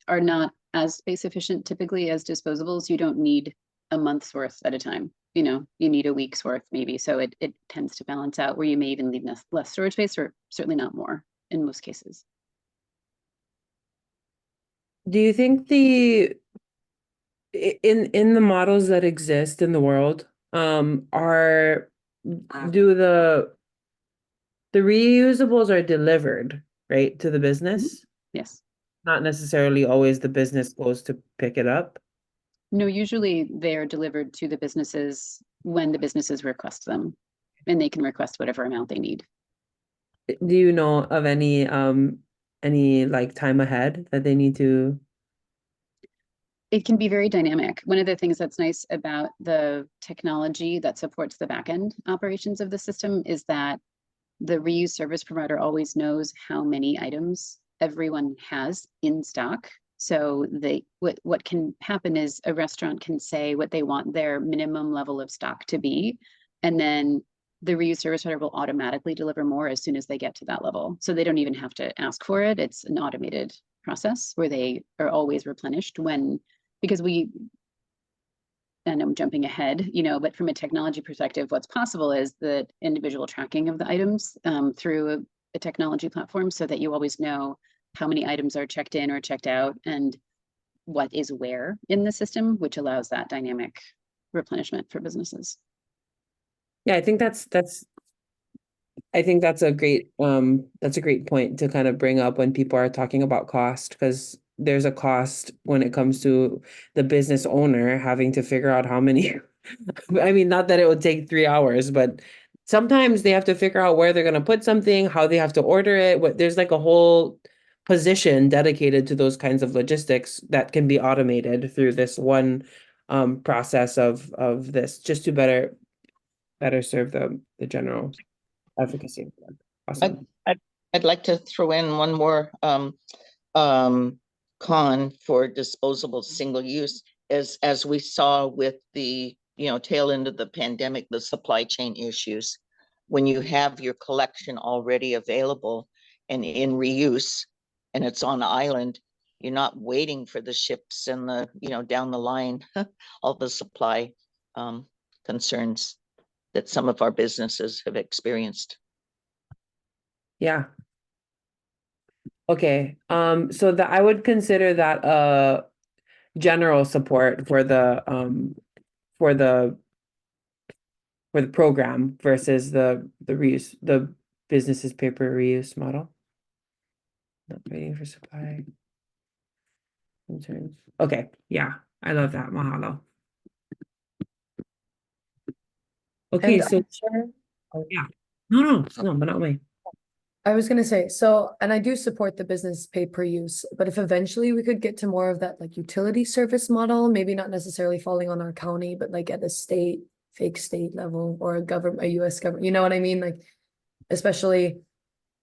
are not as space efficient typically as disposables. You don't need a month's worth at a time. You know, you need a week's worth maybe. So it tends to balance out where you may even need less storage space, or certainly not more in most cases.
Do you think in the models that exist in the world, are do the reusables are delivered, right, to the business?
Yes.
Not necessarily always the business goes to pick it up.
No, usually they're delivered to the businesses when the businesses request them, and they can request whatever amount they need.
Do you know of any like time ahead that they need to?
It can be very dynamic. One of the things that's nice about the technology that supports the backend operations of the system is that the reuse service provider always knows how many items everyone has in stock. So what can happen is a restaurant can say what they want their minimum level of stock to be, and then the reuse service provider will automatically deliver more as soon as they get to that level. So they don't even have to ask for it. It's an automated process where they are always replenished because and I'm jumping ahead, but from a technology perspective, what's possible is the individual tracking of the items through a technology platform, so that you always know how many items are checked in or checked out and what is where in the system, which allows that dynamic replenishment for businesses.
Yeah, I think that's a great point to kind of bring up when people are talking about cost, because there's a cost when it comes to the business owner having to figure out how many. I mean, not that it would take 3 hours, but sometimes they have to figure out where they're going to put something, how they have to order it. There's like a whole position dedicated to those kinds of logistics that can be automated through this one process of this, just to better serve the general efficacy. Awesome.
I'd like to throw in one more con for disposable single use, as we saw with the tail end of the pandemic, the supply chain issues. When you have your collection already available and in reuse, and it's on island, you're not waiting for the ships and the down the line, all the supply concerns that some of our businesses have experienced.
Yeah. Okay. So I would consider that general support for the program versus the reuse, the business's paper reuse model. Not waiting for supply concerns. Okay, yeah, I love that. Mahalo. Okay,
And
so oh yeah. No, but not me.
I was gonna say, and I do support the business pay per use, but if eventually we could get to more of that like utility service model, maybe not necessarily falling on our county, but like at a fake state level, or a US government, you know what I mean? Like, especially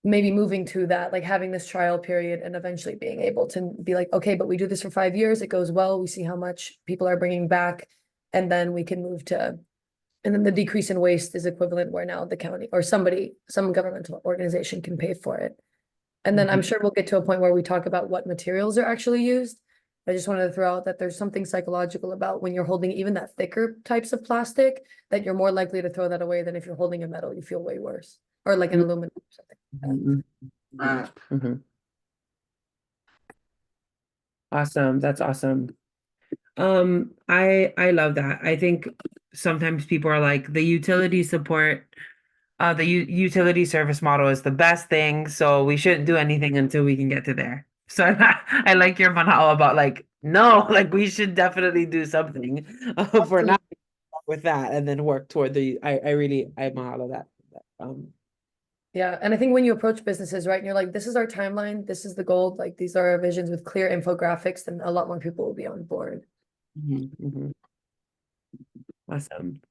maybe moving to that, like having this trial period and eventually being able to be like, okay, but we do this for 5 years, it goes well, we see how much people are bringing back, and then we can move to. And then the decrease in waste is equivalent where now the county or some governmental organization can pay for it. And then I'm sure we'll get to a point where we talk about what materials are actually used. I just wanted to throw out that there's something psychological about when you're holding even that thicker types of plastic, that you're more likely to throw that away than if you're holding a metal, you feel way worse. Or like an aluminum or something.
Awesome. That's awesome. I love that. I think sometimes people are like, the utility support, the utility service model is the best thing, so we shouldn't do anything until we can get to there. So I like your manao about like, no, like we should definitely do something for now with that, and then work toward I mahalo that.
Yeah, and I think when you approach businesses, right, and you're like, this is our timeline, this is the goal, like these are our visions with clear infographics, then a lot more people will be on board.
Awesome.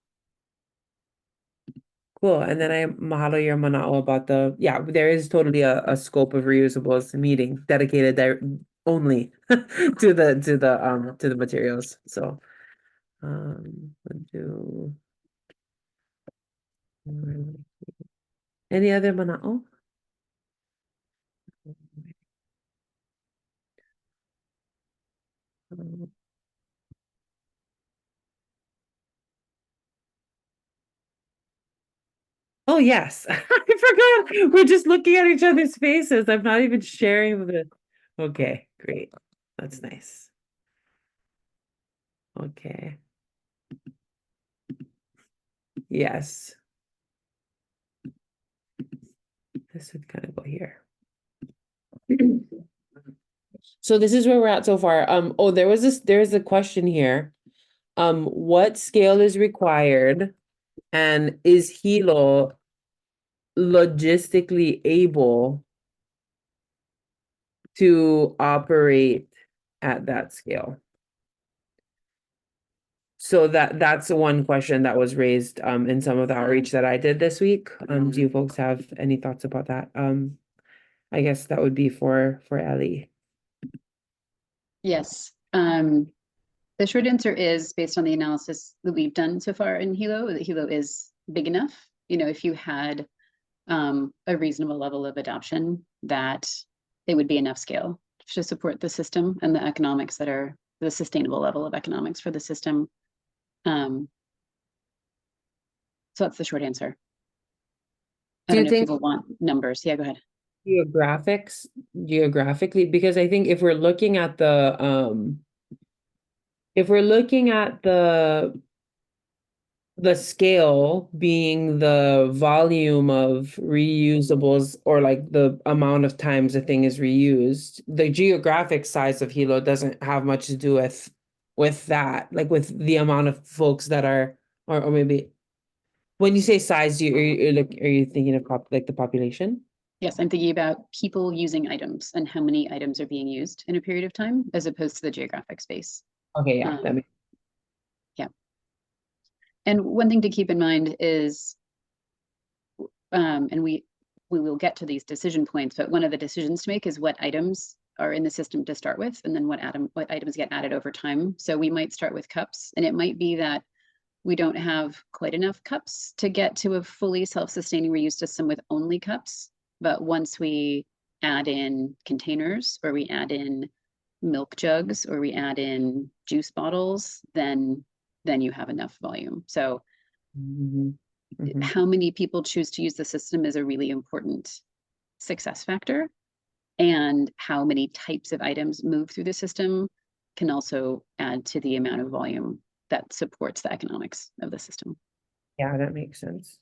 Cool. And then I mahalo your manao about there is totally a scope of reusables meeting dedicated there only to the materials. So we'll do Any other manao? Oh, yes. I forgot. We're just looking at each other's faces. I'm not even sharing the. Okay, great. That's nice. Okay. Yes. This would kind of go here. So this is where we're at so far. Oh, there's a question here. What scale is required, and is Hilo logistically able to operate at that scale? So that's one question that was raised in some of the outreach that I did this week. Do you folks have any thoughts about that? I guess that would be for Ellie.
Yes. The short answer is, based on the analysis that we've done so far in Hilo, that Hilo is big enough. You know, if you had a reasonable level of adoption, that it would be enough scale to support the system and the economics that are the sustainable level of economics for the system. So that's the short answer. I
Do you
don't know if
think
people want numbers. Yeah, go ahead.
Geographically, because I think if we're looking at the scale being the volume of reusables, or like the amount of times a thing is reused, the geographic size of Hilo doesn't have much to do with that, like with the amount of folks that are, or maybe when you say size, are you thinking of like the population?
Yes, I'm thinking about people using items and how many items are being used in a period of time, as opposed to the geographic space.
Okay, yeah, that makes.
Yeah. And one thing to keep in mind is, and we will get to these decision points, but one of the decisions to make is what items are in the system to start with, and then what items get added over time. So we might start with cups, and it might be that we don't have quite enough cups to get to a fully self-sustaining reuse system with only cups. But once we add in containers, or we add in milk jugs, or we add in juice bottles, then you have enough volume. So how many people choose to use the system is a really important success factor. And how many types of items move through the system can also add to the amount of volume that supports the economics of the system.
Yeah, that makes sense.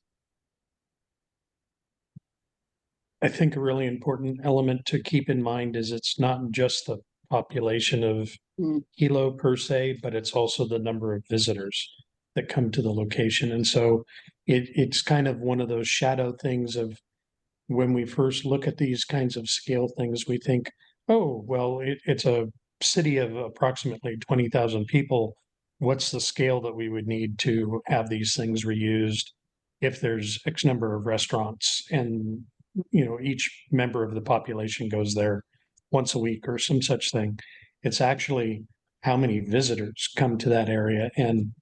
I think a really important element to keep in mind is it's not just the population of Hilo per se, but it's also the number of visitors that come to the location. And so it's kind of one of those shadow things of, when we first look at these kinds of scale things, we think, oh, well, it's a city of approximately 20,000 people. What's the scale that we would need to have these things reused if there's X number of restaurants, and each member of the population goes there once a week or some such thing? It's actually how many visitors come to that area. And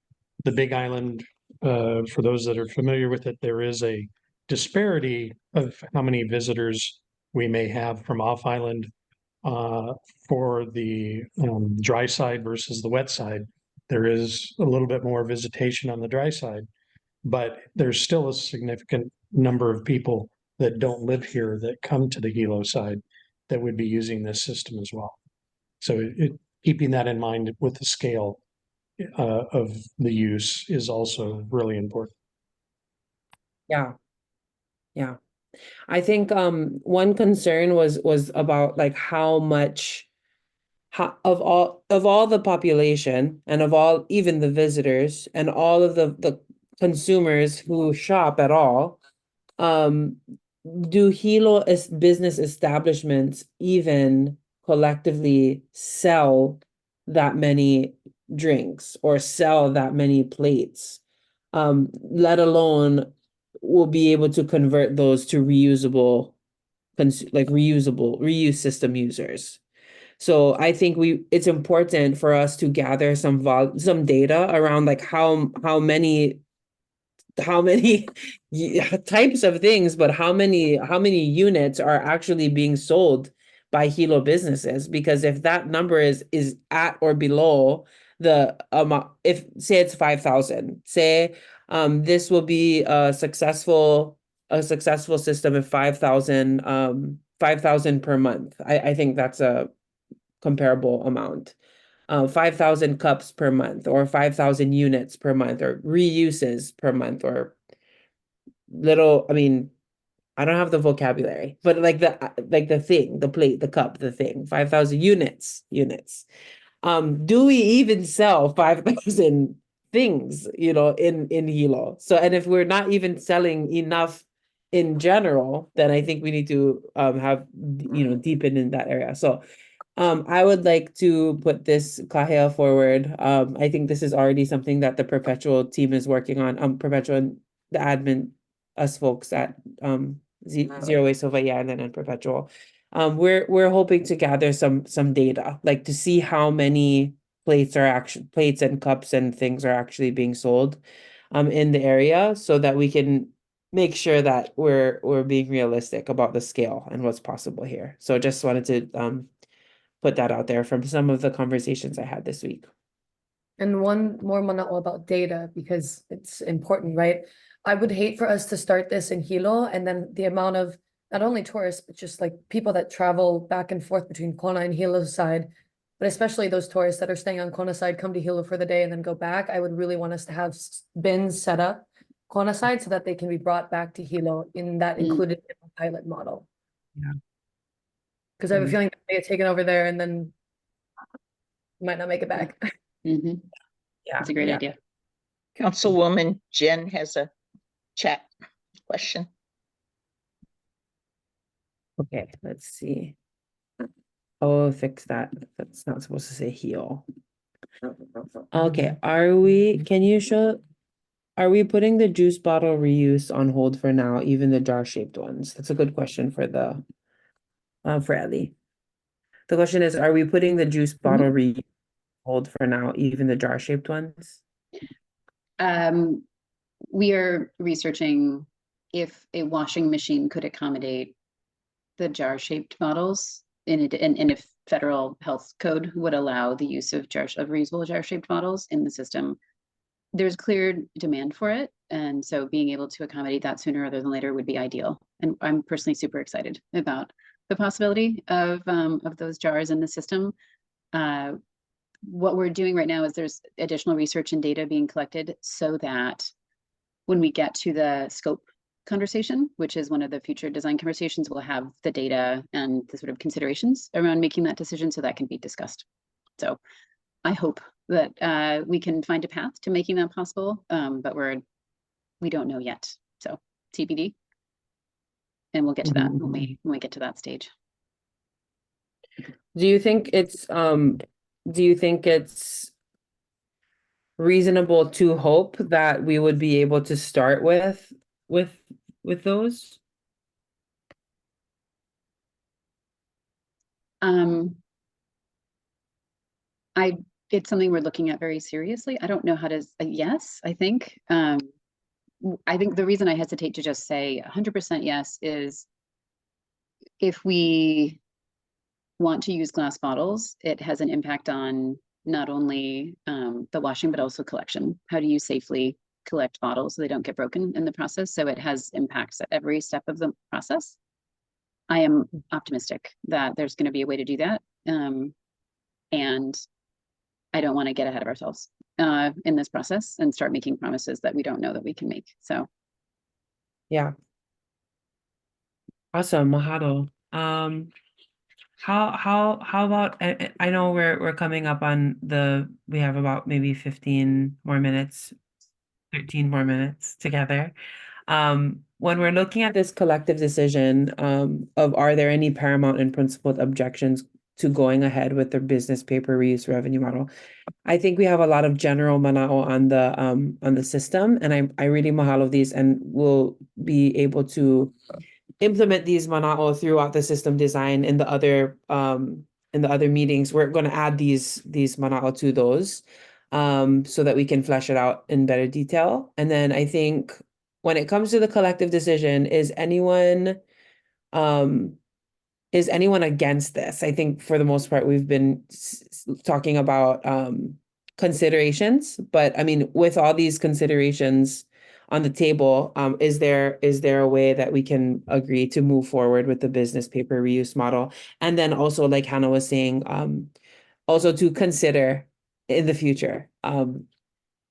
the Big Island, for those that are familiar with it, there is a disparity of how many visitors we may have from off island for the dry side versus the wet side. There is a little bit more visitation on the dry side, but there's still a significant number of people that don't live here that come to the Hilo side that would be using this system as well. So keeping that in mind with the scale of the use is also really important.
Yeah. Yeah. I think one concern was about like how much of all the population, and of all, even the visitors, and all of the consumers who shop at all, do Hilo business establishments even collectively sell that many drinks or sell that many plates, let alone will be able to convert those to reusable reuse system users. So I think it's important for us to gather some data around like how many how many types of things, but how many units are actually being sold by Hilo businesses? Because if that number is at or below the amount, if say it's 5,000, say this will be a successful system of 5,000 5,000 per month. I think that's a comparable amount. 5,000 cups per month, or 5,000 units per month, or reuses per month, or I mean, I don't have the vocabulary, but like the thing, the plate, the cup, the thing, 5,000 units. Do we even sell 5,000 things, in Hilo? So, and if we're not even selling enough in general, then I think we need to have, deepen in that area. So I would like to put this kahea forward. I think this is already something that the Perpetual team is working on. Perpetual and the admin, us folks at Zero Waste Hawaii Island and Perpetual. We're hoping to gather some data, like to see how many plates and cups and things are actually being sold in the area, so that we can make sure that we're being realistic about the scale and what's possible here. So just wanted to put that out there from some of the conversations I had this week.
And one more mana'o about data, because it's important, right? I would hate for us to start this in Hilo, and then the amount of not only tourists, but just like people that travel back and forth between Kona and Hilo side, but especially those tourists that are staying on Kona side, come to Hilo for the day and then go back. I would really want us to have bins set up Kona side so that they can be brought back to Hilo in that included in the pilot model.
Yeah.
Because I have a feeling they get taken over there and then might not make it back.
Yeah, that's a great idea.
Councilwoman Jen has a chat question.
Okay, let's see. Oh, fix that. That's not supposed to say heal. Okay, are we putting the juice bottle reuse on hold for now, even the jar-shaped ones? That's a good question for Ellie. The question is, are we putting the juice bottle reuse on hold for now, even the jar-shaped ones?
We are researching if a washing machine could accommodate the jar-shaped bottles, and if federal health code would allow the use of reusable jar-shaped bottles in the system. There's clear demand for it, and so being able to accommodate that sooner rather than later would be ideal. And I'm personally super excited about the possibility of those jars in the system. What we're doing right now is there's additional research and data being collected so that when we get to the scope conversation, which is one of the future design conversations, we'll have the data and the sort of considerations around making that decision so that can be discussed. So I hope that we can find a path to making that possible, but we don't know yet. So TBD, and we'll get to that when we get to that stage.
Do you think it's reasonable to hope that we would be able to start with those?
It's something we're looking at very seriously. I don't know how to, yes, I think the reason I hesitate to just say 100% yes is if we want to use glass bottles, it has an impact on not only the washing, but also collection. How do you safely collect bottles so they don't get broken in the process? So it has impacts at every step of the process. I am optimistic that there's going to be a way to do that. And I don't want to get ahead of ourselves in this process and start making promises that we don't know that we can make. So
yeah. Awesome, mahalo. How about, I know we're coming up on we have about maybe 15 more minutes, 13 more minutes together. When we're looking at this collective decision of are there any paramount and principled objections to going ahead with the business paper reuse revenue model, I think we have a lot of general mana'o on the system, and I really mahalo these, and we'll be able to implement these mana'o throughout the system design in the other meetings. We're going to add these mana'o to those so that we can flesh it out in better detail. And then I think when it comes to the collective decision, is anyone against this? I think for the most part, we've been talking about considerations, but I mean, with all these considerations on the table, is there a way that we can agree to move forward with the business paper reuse model? And then also, like Hannah was saying, also to consider in the future,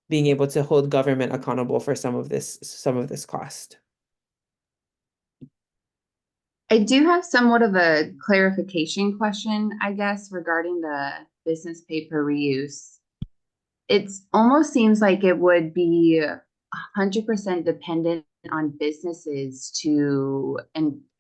being able to hold government accountable for some of this cost.
I do have somewhat of a clarification question, I guess, regarding the business paper reuse. It almost seems like it would be 100% dependent on businesses to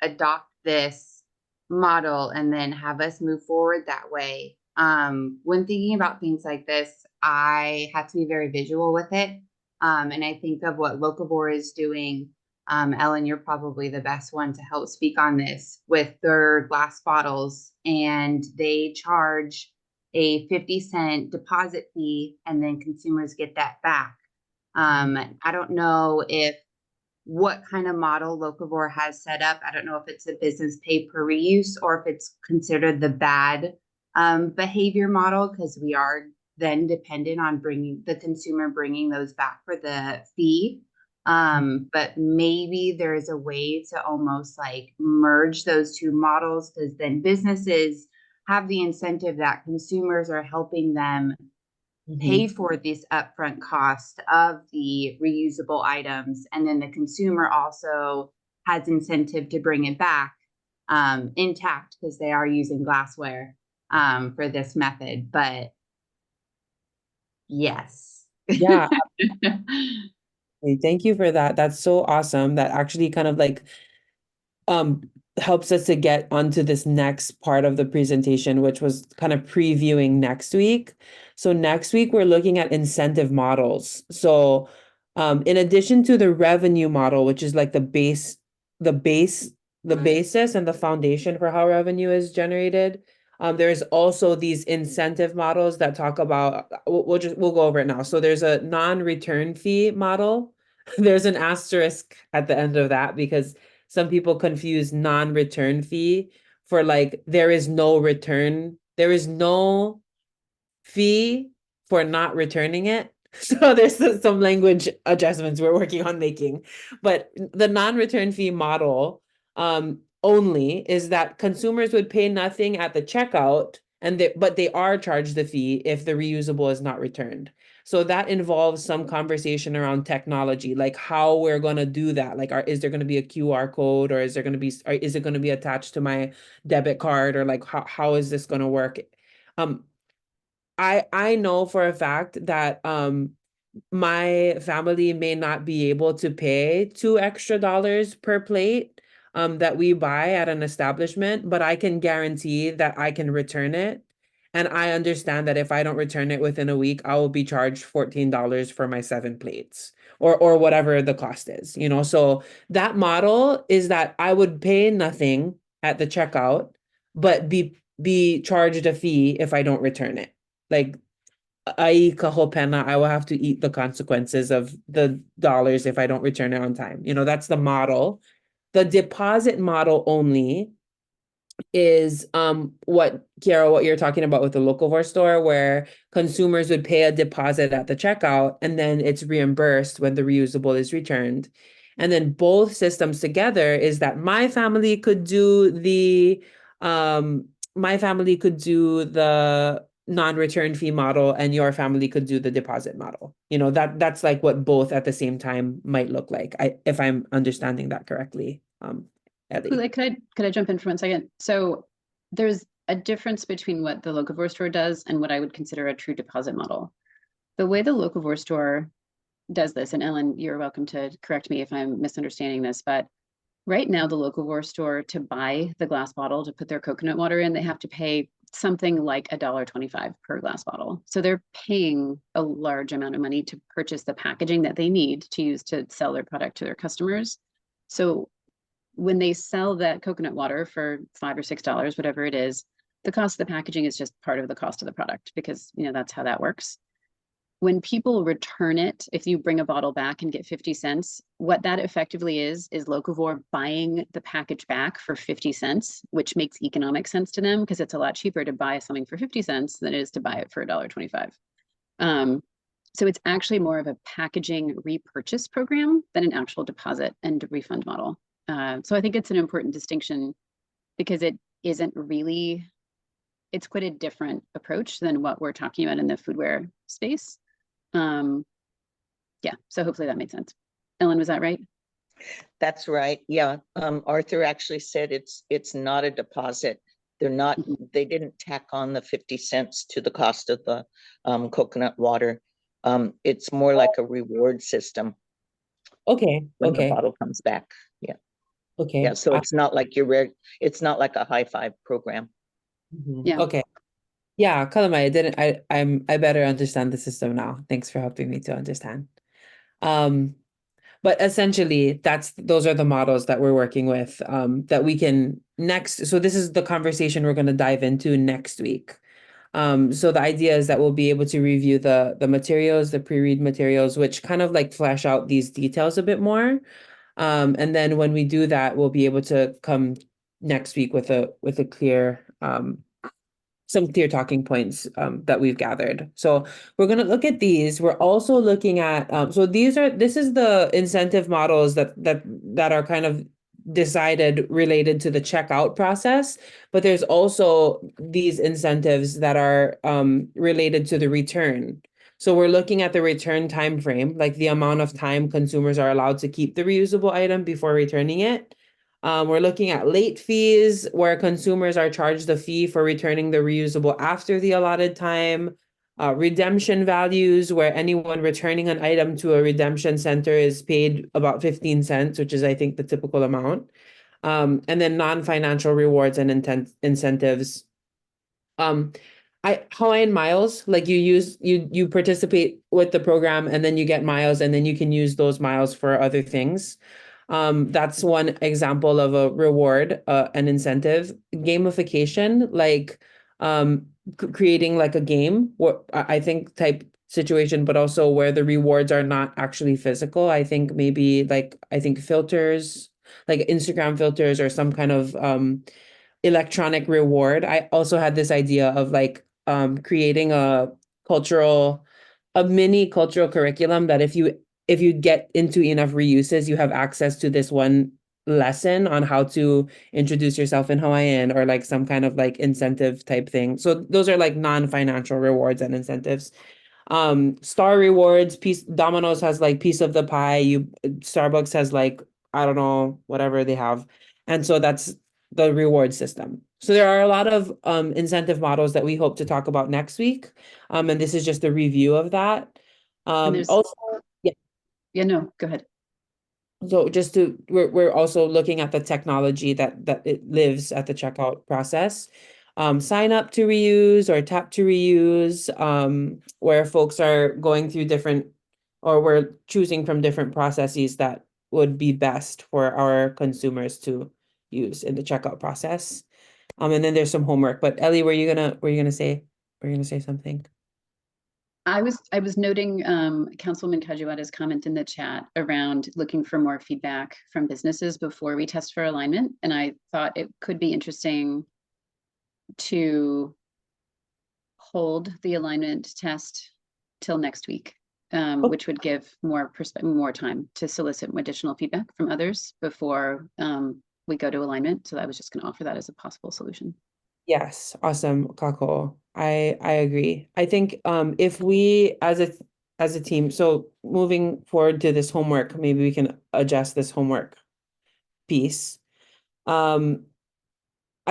adopt this model and then have us move forward that way. When thinking about things like this, I have to be very visual with it. And I think of what Locavore is doing. Ellen, you're probably the best one to help speak on this with their glass bottles, and they charge a 50-cent deposit fee and then consumers get that back. I don't know what kind of model Locavore has set up. I don't know if it's a business pay per reuse or if it's considered the bad behavior model, because we are then dependent on the consumer bringing those back for the fee. But maybe there's a way to almost like merge those two models, because then businesses have the incentive that consumers are helping them pay for this upfront cost of the reusable items. And then the consumer also has incentive to bring it back intact, because they are using glassware for this method. But yes.
Yeah. Thank you for that. That's so awesome. That actually kind of like helps us to get onto this next part of the presentation, which was kind of previewing next week. So next week we're looking at incentive models. So in addition to the revenue model, which is like the basis and the foundation for how revenue is generated, there's also these incentive models that talk about, we'll go over it now. So there's a non-return fee model. There's an asterisk at the end of that because some people confuse non-return fee for like, there is no fee for not returning it. So there's some language adjustments we're working on making. But the non-return fee model only is that consumers would pay nothing at the checkout, but they are charged the fee if the reusable is not returned. So that involves some conversation around technology, like how we're going to do that. Like, is there going to be a QR code, or is it going to be attached to my debit card, or like how is this going to work? I know for a fact that my family may not be able to pay $2 extra per plate that we buy at an establishment, but I can guarantee that I can return it. And I understand that if I don't return it within a week, I will be charged $14 for my 7 plates or whatever the cost is, you know? So that model is that I would pay nothing at the checkout, but be charged a fee if I don't return it. Like, I will have to eat the consequences of the dollars if I don't return it on time. You know, that's the model. The deposit model only is what you're talking about with the Locavore store, where consumers would pay a deposit at the checkout and then it's reimbursed when the reusable is returned. And then both systems together is that my family could do the non-return fee model and your family could do the deposit model. You know, that's like what both at the same time might look like, if I'm understanding that correctly. Ellie.
Could I jump in for 1 second? So there's a difference between what the Locavore store does and what I would consider a true deposit model. The way the Locavore store does this, and Ellen, you're welcome to correct me if I'm misunderstanding this, but right now the Locavore store, to buy the glass bottle to put their coconut water in, they have to pay something like $1.25 per glass bottle. So they're paying a large amount of money to purchase the packaging that they need to use to sell their product to their customers. So when they sell that coconut water for $5 or $6, whatever it is, the cost of the packaging is just part of the cost of the product, because, you know, that's how that works. when people return it, if you bring a bottle back and get 50 cents, what that effectively is Locavore buying the package back for 50 cents, which makes economic sense to them because it's a lot cheaper to buy something for 50 cents than it is to buy it for $1.25. So it's actually more of a packaging repurchase program than an actual deposit and refund model. So I think it's an important distinction because it isn't really, it's quite a different approach than what we're talking about in the foodware space. Yeah, so hopefully that made sense. Ellen, was that right?
That's right. Yeah. Arthur actually said it's not a deposit. They're not, they didn't tack on the 50 cents to the cost of the coconut water. It's more like a reward system
Okay.
when the
Okay.
bottle comes back. Yeah.
Okay.
Yeah. So it's not like it's not like a high five program.
Yeah.
Okay. Yeah, Kalamai, I better understand the system now. Thanks for helping me to understand. But essentially those are the models that we're working with, that we can next. So this is the conversation we're going to dive into next week. So the idea is that we'll be able to review the materials, the pre-read materials, which kind of like flesh out these details a bit more. And then when we do that, we'll be able to come next week with a clear, some clear talking points that we've gathered. So we're going to look at these. We're also looking at, so this is the incentive models that are kind of decided related to the checkout process, but there's also these incentives that are related to the return. So we're looking at the return time frame, like the amount of time consumers are allowed to keep the reusable item before returning it. We're looking at late fees, where consumers are charged a fee for returning the reusable after the allotted time. Redemption values, where anyone returning an item to a redemption center is paid about 15 cents, which is, I think, the typical amount. And then non-financial rewards and incentives. Hawaiian Miles, like you participate with the program and then you get miles and then you can use those miles for other things. That's one example of a reward, an incentive. Gamification, like creating like a game, I think type situation, but also where the rewards are not actually physical. I think maybe filters, like Instagram filters or some kind of electronic reward. I also had this idea of like creating a mini cultural curriculum that if you get into enough reuses, you have access to this one lesson on how to introduce yourself in Hawaiian, or like some kind of like incentive type thing. So those are like non-financial rewards and incentives. Star rewards, Domino's has like piece of the pie, Starbucks has like, I don't know, whatever they have. And so that's the reward system. So there are a lot of incentive models that we hope to talk about next week. And this is just a review of that. Also,
yeah, no, go ahead.
So we're also looking at the technology that it lives at the checkout process. Sign up to reuse or tap to reuse, where folks are going through or we're choosing from different processes that would be best for our consumers to use in the checkout process. And then there's some homework, but Ellie, were you gonna say something?
I was noting Councilwoman Kajiwada's comment in the chat around looking for more feedback from businesses before we test for alignment. And I thought it could be interesting to hold the alignment test till next week, which would give more time to solicit additional feedback from others before we go to alignment. So I was just going to offer that as a possible solution.
Yes, awesome, Kako. I agree. I think if we as a team, so moving forward to this homework, maybe we can adjust this homework piece. I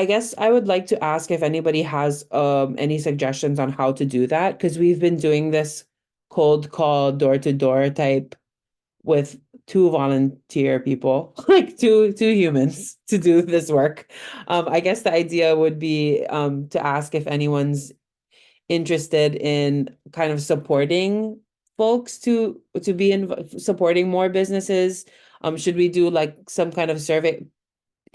guess I would like to ask if anybody has any suggestions on how to do that, because we've been doing this cold call, door-to-door type with 2 volunteer people, like two humans to do this work. I guess the idea would be to ask if anyone's interested in kind of supporting folks to be supporting more businesses. Should we do like some kind of survey?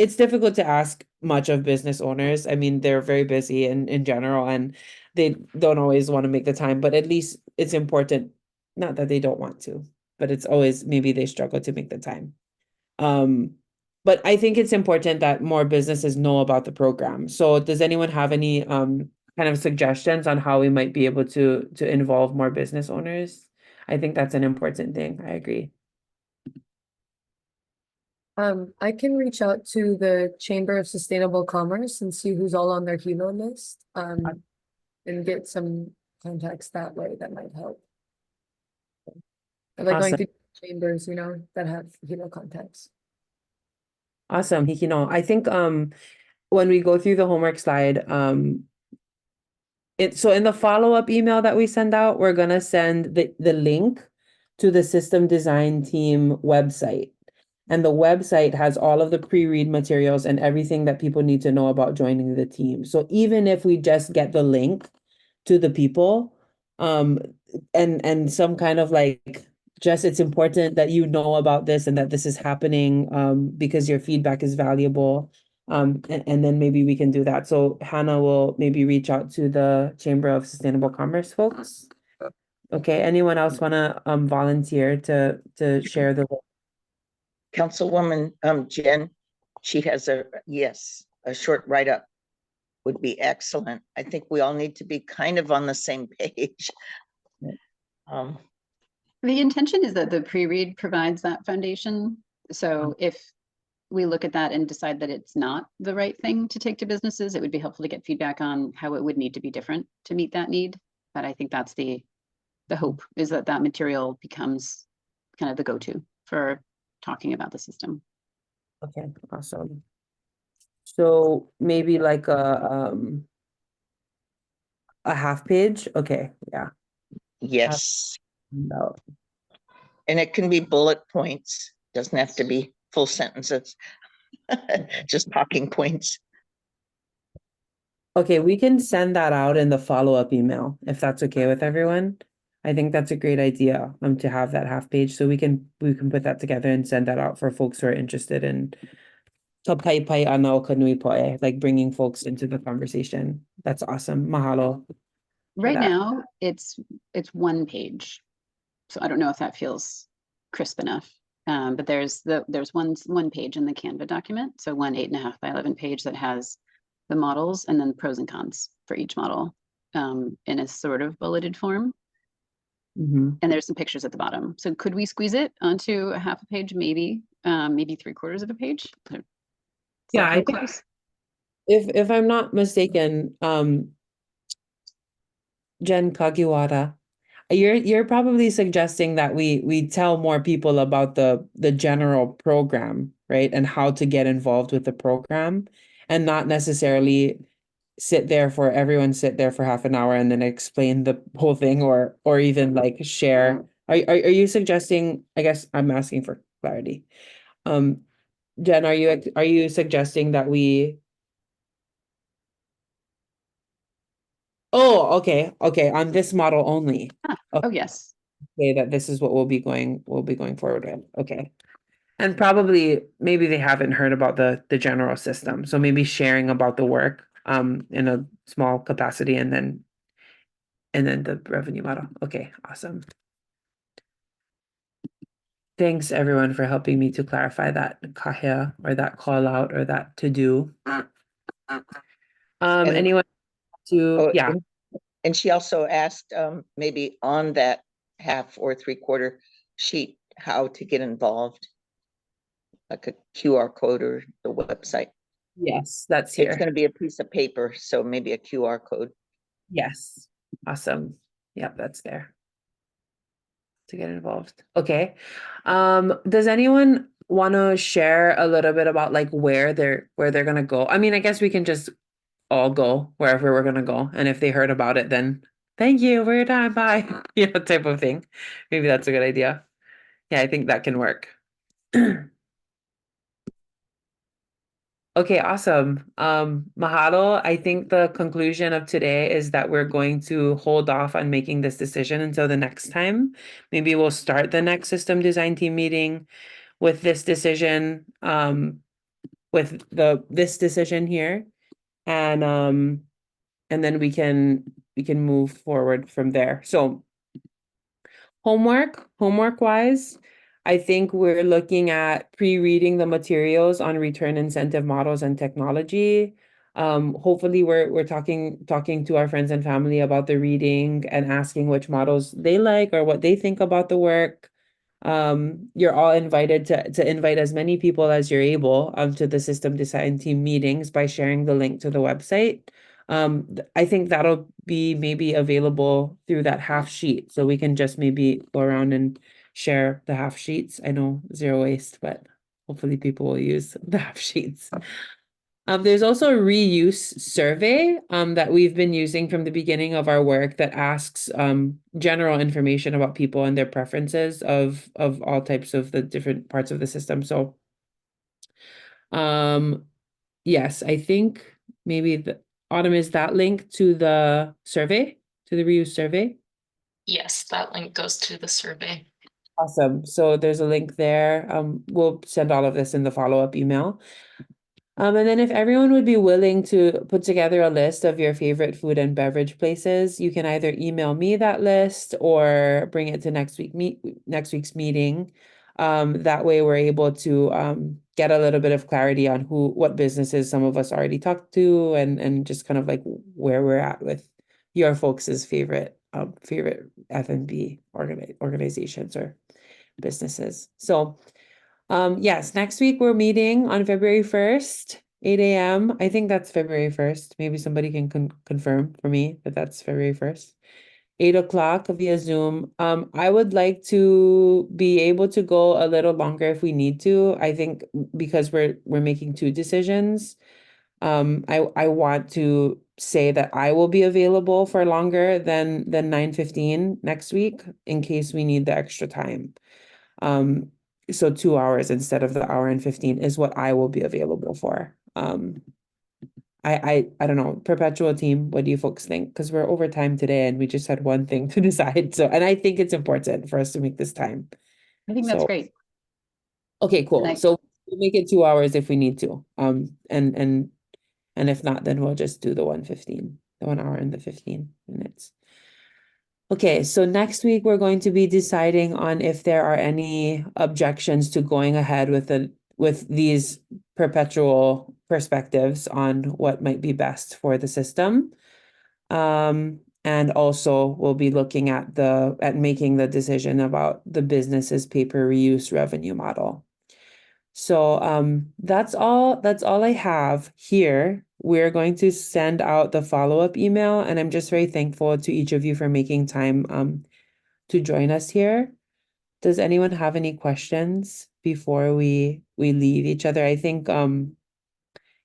it's difficult to ask much of business owners. I mean, they're very busy in general, and they don't always want to make the time, but at least it's important, not that they don't want to, but it's always maybe they struggle to make the time. But I think it's important that more businesses know about the program. So does anyone have any kind of suggestions on how we might be able to involve more business owners? I think that's an important thing. I agree.
I can reach out to the Chamber of Sustainable Commerce and see who's all on their Hilo list, and get some contacts that way that might help. I like going
Awesome.
to chambers, that have Hilo contacts.
Awesome, Hikino. I think when we go through the homework slide, so in the follow-up email that we send out, we're gonna send the link to the system design team website. And the website has all of the pre-read materials and everything that people need to know about joining the team. So even if we just get the link to the people, and some kind of like, just it's important that you know about this and that this is happening, because your feedback is valuable. And then maybe we can do that. So Hannah will maybe reach out to the Chamber of Sustainable Commerce folks. Okay, anyone else wanna volunteer to share the link?
Councilwoman Jen, she has a short write-up would be excellent. I think we all need to be kind of on the same page.
The intention is that the pre-read provides that foundation. So if we look at that and decide that it's not the right thing to take to businesses, it would be helpful to get feedback on how it would need to be different to meet that need. But I think that's the hope, is that that material becomes kind of the go-to for talking about the system.
Okay, awesome. So maybe like a half page. Okay, yeah.
Yes.
No.
And it can be bullet points. Doesn't have to be full sentences. Just talking points.
Okay, we can send that out in the follow-up email if that's okay with everyone. I think that's a great idea, to have that half page, so we can put that together and send that out for folks who are interested in like bringing folks into the conversation. That's awesome. Mahalo.
Right
that.
now, it's one page. So I don't know if that feels crisp enough. But there's one page in the Canva document. So one 8.5 by 11 page that has the models and then pros and cons for each model, in a sort of bulleted form.
Mm-hmm.
And there's some pictures at the bottom. So could we squeeze it onto a half a page, maybe 3/4 of a page?
Yeah, I think if I'm not mistaken, Jen Kagiwara, you're probably suggesting that we tell more people about the general program, right? And how to get involved with the program, and not necessarily everyone sit there for half an hour and then explain the whole thing, or even like share. Are you suggesting, I guess I'm asking for clarity. Jen, are you suggesting that we? Oh, okay, on this model only.
Oh, yes.
Okay, that this is what we'll be going forward with. Okay. And probably maybe they haven't heard about the general system. So maybe sharing about the work in a small capacity, and then the revenue model. Okay, awesome. Thanks everyone for helping me to clarify that kahea, or that call out, or that to do. Anyone to yeah.
And she also asked maybe on that half or 3/4 sheet how to get involved, like a QR code or the website.
Yes, that's here.
It's going to be a piece of paper, so maybe a QR code.
Yes, awesome. Yep, that's there to get involved. Okay. Does anyone want to share a little bit about like where they're gonna go? I mean, I guess we can just all go wherever we're gonna go, and if they heard about it, then thank you for your time, bye. Type of thing. Maybe that's a good idea. Yeah, I think that can work. Okay, awesome. Mahalo, I think the conclusion of today is that we're going to hold off on making this decision until the next time. Maybe we'll start the next system design team meeting with this decision. with this decision here, and then we can move forward from there. So homework wise, I think we're looking at pre-reading the materials on return incentive models and technology. Hopefully we're talking to our friends and family about the reading and asking which models they like or what they think about the work. You're all invited to invite as many people as you're able to the system design team meetings by sharing the link to the website. I think that'll be maybe available through that half sheet, so we can just maybe go around and share the half sheets. I know zero waste, but hopefully people will use the half sheets. There's also a reuse survey that we've been using from the beginning of our work that asks general information about people and their preferences of all types of the different parts of the system. So yes, I think maybe Autumn, is that link to the survey, to the reuse survey?
Yes, that link goes to the survey.
Awesome. So there's a link there. We'll send all of this in the follow-up email. And then if everyone would be willing to put together a list of your favorite food and beverage places, you can either email me that list or bring it to next week's meeting. That way we're able to get a little bit of clarity on what businesses some of us already talked to, and just kind of like where we're at with your folks' favorite F&B organizations or businesses. So yes, next week we're meeting on February 1st, 8 a.m. I think that's February 1st. Maybe somebody can confirm for me that that's February 1st. 8 o'clock via Zoom. I would like to be able to go a little longer if we need to. I think because we're making two decisions. I want to say that I will be available for longer than 9:15 next week in case we need the extra time. So 2 hours instead of the hour and 15 is what I will be available for. I don't know, perpetual team, what do you folks think? Because we're over time today and we just had one thing to decide. So, and I think it's important for us to make this time.
I think that's great.
Okay, cool.
And
So we'll make it 2 hours if we need to. And if not, then we'll just do the 1:15, the 1 hour and the 15 minutes. Okay, so next week we're going to be deciding on if there are any objections to going ahead with these perpetual perspectives on what might be best for the system. And also we'll be looking at making the decision about the business's pay-per reuse revenue model. So that's all I have here. We're going to send out the follow-up email, and I'm just very thankful to each of you for making time to join us here. Does anyone have any questions before we leave each other? I think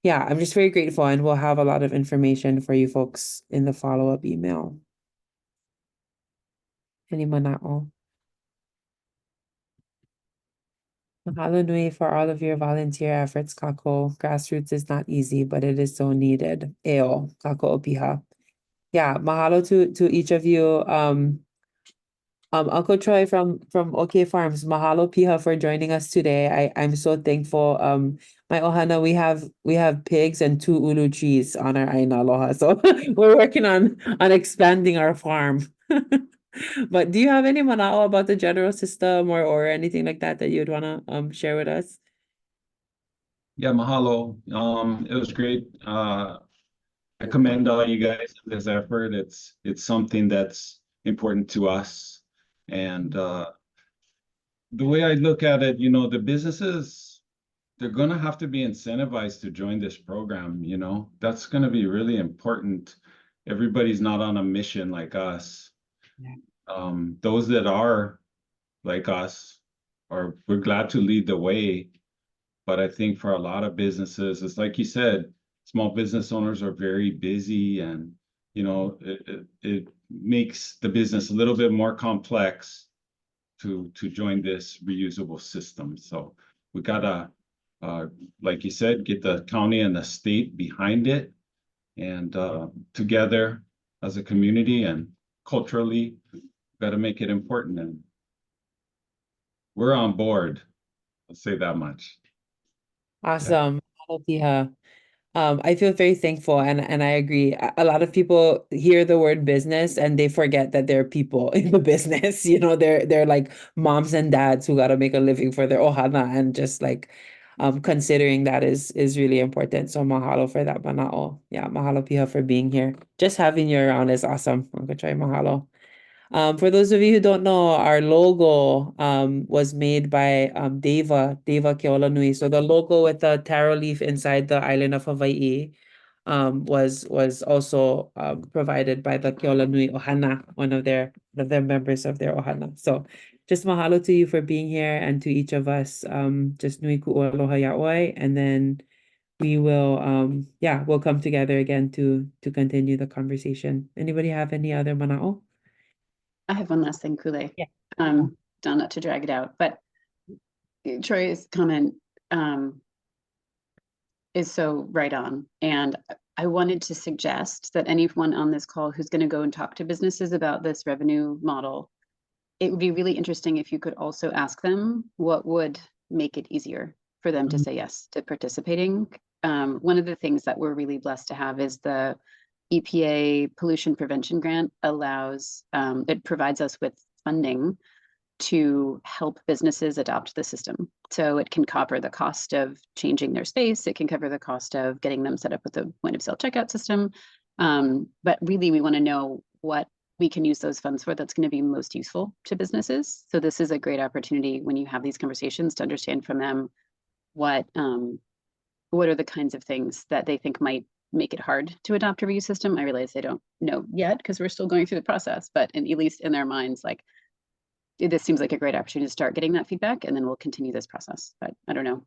yeah, I'm just very grateful, and we'll have a lot of information for you folks in the follow-up email. Anyone at all? Mahalo nui for all of your volunteer efforts, Kako. Grassroots is not easy, but it is so needed. Eo, Kako Opiha. Yeah, mahalo to each of you. Uncle Troy from OK Farms, mahalo piha for joining us today. I'm so thankful. My ohana, we have pigs and 2 ulu trees on our Aina Aloha. So we're working on expanding our farm. But do you have any manao about the general system or anything like that you'd want to share with us?
Yeah, mahalo. It was great. I commend all you guys for this effort. It's something that's important to us. And the way I look at it, the businesses, they're going to have to be incentivized to join this program. That's going to be really important. Everybody's not on a mission like us. Yeah. Those that are like us we're glad to lead the way. But I think for a lot of businesses, it's like you said, small business owners are very busy, and it makes the business a little bit more complex to join this reusable system. So we gotta, like you said, get the county and the state behind it, and together as a community and culturally, gotta make it important. And we're on board. I'll say that much.
Awesome. Yeah. I feel very thankful and I agree. A lot of people hear the word business and they forget that there are people in the business. You know, they're like moms and dads who gotta make a living for their ohana and just like considering that is really important. So mahalo for that, Manao. Yeah, mahalo piha for being here. Just having you around is awesome. I'm gonna try mahalo. For those of you who don't know, our logo was made by Deva Keolanui. So the logo with the taro leaf inside the island of Hawaii was also provided by the Keolanui Ohana, one of their members of their Ohana. So just mahalo to you for being here and to each of us. Just nui ku'aloha yaoi, and then we will we'll come together again to continue the conversation. Anybody have any other mana'o?
I have one last thing, Kule.
Yeah.
Not to drag it out, but Troy's comment is so right on. And I wanted to suggest that anyone on this call who's going to go and talk to businesses about this revenue model, it would be really interesting if you could also ask them what would make it easier for them to say yes to participating. One of the things that we're really blessed to have is the EPA pollution prevention grant allows, it provides us with funding to help businesses adopt the system. So it can cover the cost of changing their space. It can cover the cost of getting them set up with a point of sale checkout system. But really we want to know what we can use those funds for that's going to be most useful to businesses. So this is a great opportunity when you have these conversations to understand from them what are the kinds of things that they think might make it hard to adopt a reuse system. I realize they don't know yet because we're still going through the process, but at least in their minds, like this seems like a great opportunity to start getting that feedback, and then we'll continue this process. But I don't know.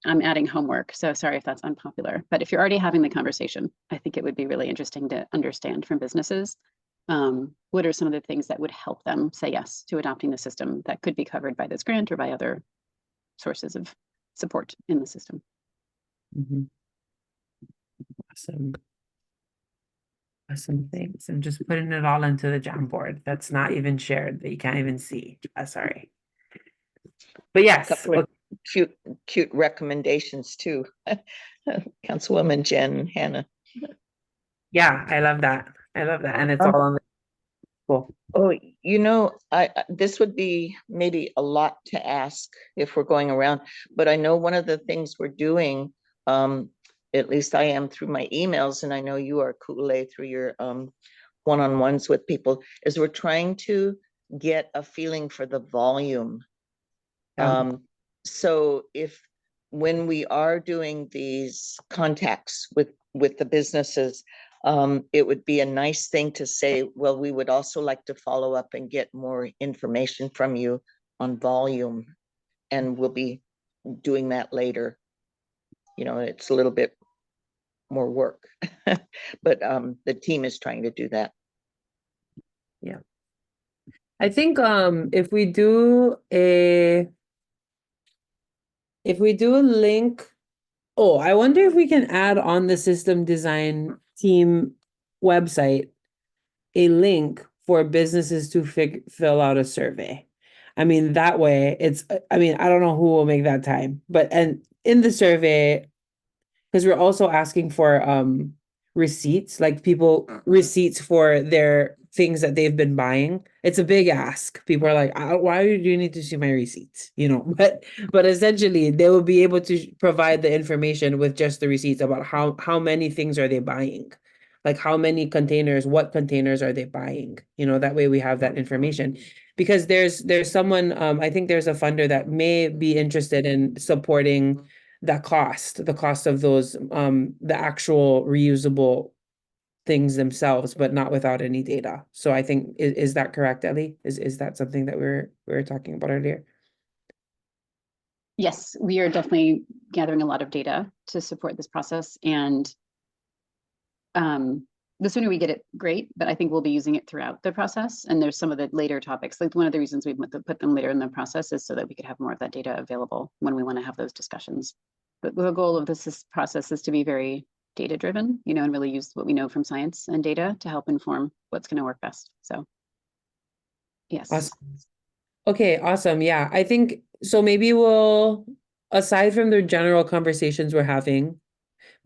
I'm adding homework, so sorry if that's unpopular. But if you're already having the conversation, I think it would be really interesting to understand from businesses what are some of the things that would help them say yes to adopting the system that could be covered by this grant or by other sources of support in the system.
Awesome. Awesome, thanks. I'm just putting it all into the Jamboard. That's not even shared, that you can't even see. Sorry. But yes.
Couple of cute recommendations too. Councilwoman Jen, Hannah.
Yeah, I love that. I love that. And it's all on the cool.
Oh, you know, this would be maybe a lot to ask if we're going around, but I know one of the things we're doing, at least I am through my emails, and I know you are, Kule, through your one-on-ones with people, is we're trying to get a feeling for the volume. So when we are doing these contacts with the businesses, it would be a nice thing to say, well, we would also like to follow up and get more information from you on volume, and we'll be doing that later. You know, it's a little bit more work, but the team is trying to do that.
Yeah. I think if we do a link, I wonder if we can add on the system design team website a link for businesses to fill out a survey. I mean, that way I don't know who will make that time, and in the survey, because we're also asking for receipts, like receipts for their things that they've been buying. It's a big ask. People are like, why do you need to see my receipts? You know, but essentially they will be able to provide the information with just the receipts about how many things are they buying, like how many containers, what containers are they buying? You know, that way we have that information. Because there's someone, I think there's a funder that may be interested in supporting the cost of those, the actual reusable things themselves, but not without any data. So I think, is that correct, Ellie? Is that something that we were talking about earlier?
Yes, we are definitely gathering a lot of data to support this process, and the sooner we get it, great, but I think we'll be using it throughout the process. And there's some of the later topics, like one of the reasons we put them later in the process is so that we could have more of that data available when we want to have those discussions. But the goal of this process is to be very data-driven, you know, and really use what we know from science and data to help inform what's going to work best. So, yes.
Awesome. Okay, awesome. Yeah, I think so. Maybe we'll, aside from the general conversations we're having,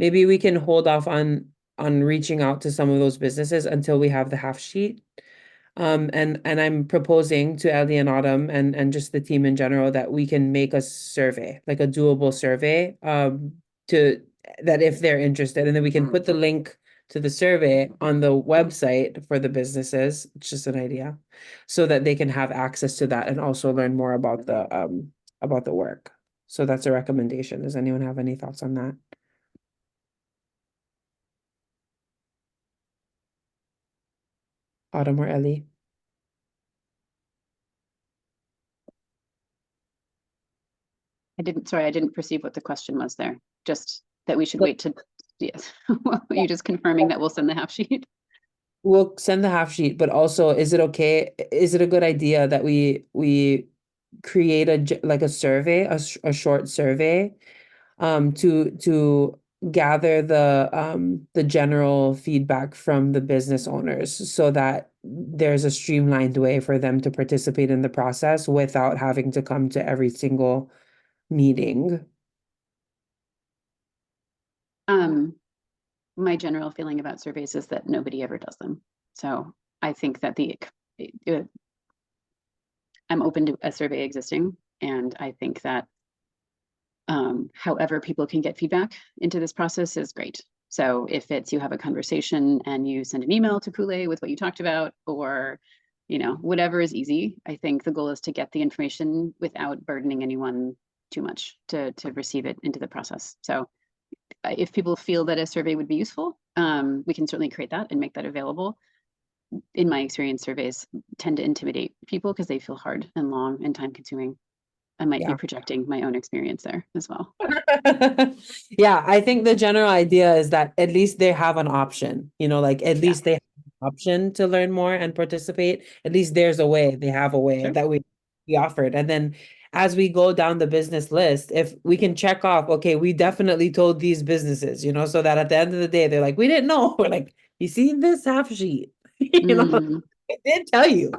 maybe we can hold off on reaching out to some of those businesses until we have the half sheet. And I'm proposing to Ellie and Autumn and just the team in general that we can make a survey, like a doable survey, to that if they're interested, and then we can put the link to the survey on the website for the businesses. It's just an idea, so that they can have access to that and also learn more about the work. So that's a recommendation. Does anyone have any thoughts on that? Autumn or Ellie?
I didn't perceive what the question was there. Just that we should wait to, yes. You just confirming that we'll send the half sheet?
We'll send the half sheet, but also, is it a good idea that we create a survey, a short survey, to gather the general feedback from the business owners, so that there's a streamlined way for them to participate in the process without having to come to every single meeting.
My general feeling about surveys is that nobody ever does them. So I think that I'm open to a survey existing, and I think that however people can get feedback into this process is great. So if it's you have a conversation and you send an email to Kool-Aid with what you talked about, or whatever is easy, I think the goal is to get the information without burdening anyone too much to receive it into the process. So if people feel that a survey would be useful, we can certainly create that and make that available. In my experience, surveys tend to intimidate people because they feel hard and long and time consuming. I might be projecting my own experience there as well.
Yeah, I think the general idea is that at least they have an option, like at least they have an option to learn more and participate. At least there's a way, they have a way that we offered. And then as we go down the business list, if we can check off, okay, we definitely told these businesses, so that at the end of the day, they're like, we didn't know. We're like, you see this half sheet, I did tell you,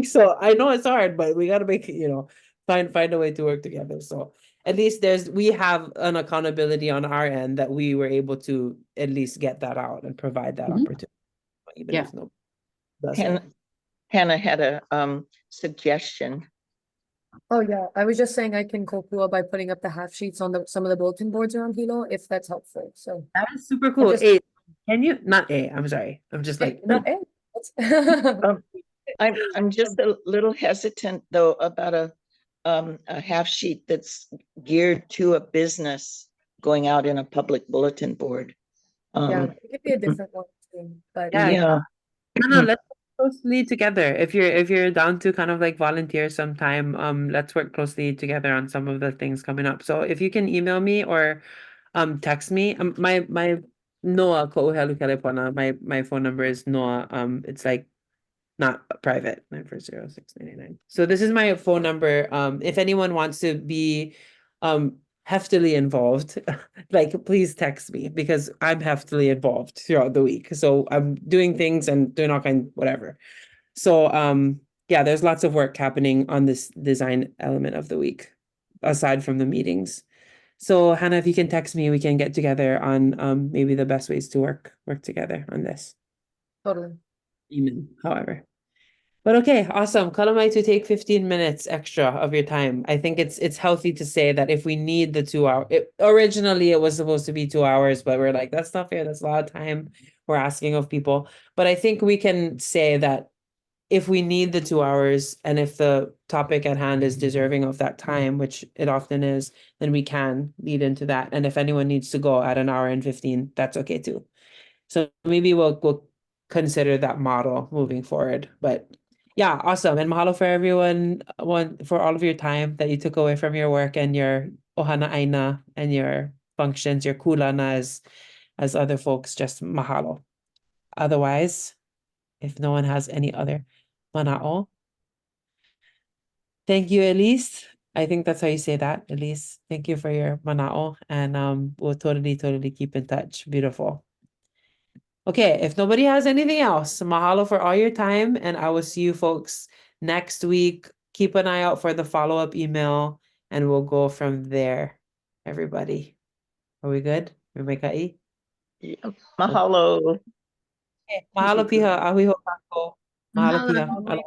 so I know it's hard, but we got to make it, find a way to work together. So at least we have an accountability on our end that we were able to at least get that out and provide that opportunity, even if no.
Hannah had a suggestion.
Oh yeah, I was just saying I can kopua by putting up the half sheets on some of the bulletin boards around Hilo, if that's helpful. So
that is super cool. Can you not I'm sorry. I'm just like
not
I'm just a little hesitant though about a half sheet that's geared to a business going out in a public bulletin board.
Yeah, it could be a different one too, but
yeah.
No, let's work closely together. If you're down to kind of like volunteer sometime, let's work closely together on some of the things coming up. So if you can email me or text me, my Noah Ko'uhelukele, my phone number is Noah. It's like not private, 940-699. So this is my phone number. If anyone wants to be heftily involved, like please text me, because I'm heftily involved throughout the week. So I'm doing things and doing all kind whatever. So yeah, there's lots of work happening on this design element of the week, aside from the meetings. So Hannah, if you can text me, we can get together on maybe the best ways to work together on this.
Totally.
Even, however. But okay, awesome. Kalamai to take 15 minutes extra of your time. I think it's healthy to say that if we need the 2 hour, originally it was supposed to be 2 hours, but we're like, that's not fair. That's a lot of time we're asking of people. But I think we can say that if we need the 2 hours and if the topic at hand is deserving of that time, which it often is, then we can lead into that. And if anyone needs to go at 1 hour and 15, that's okay too. So maybe we'll consider that model moving forward. But yeah, awesome. And mahalo for everyone, for all of your time that you took away from your work and your ohana aina and your functions, your kulana as other folks, just mahalo. Otherwise, if no one has any other mana'o, thank you, Elise. I think that's how you say that, Elise. Thank you for your mana'o, and we'll totally keep in touch. Beautiful. Okay, if nobody has anything else, mahalo for all your time, and I will see you folks next week. Keep an eye out for the follow-up email, and we'll go from there, everybody. Are we good? May kai?
Yeah. Mahalo.
Mahalo piha, ahui ho kako. Mahalo
Mahalo.
piha. Aloha.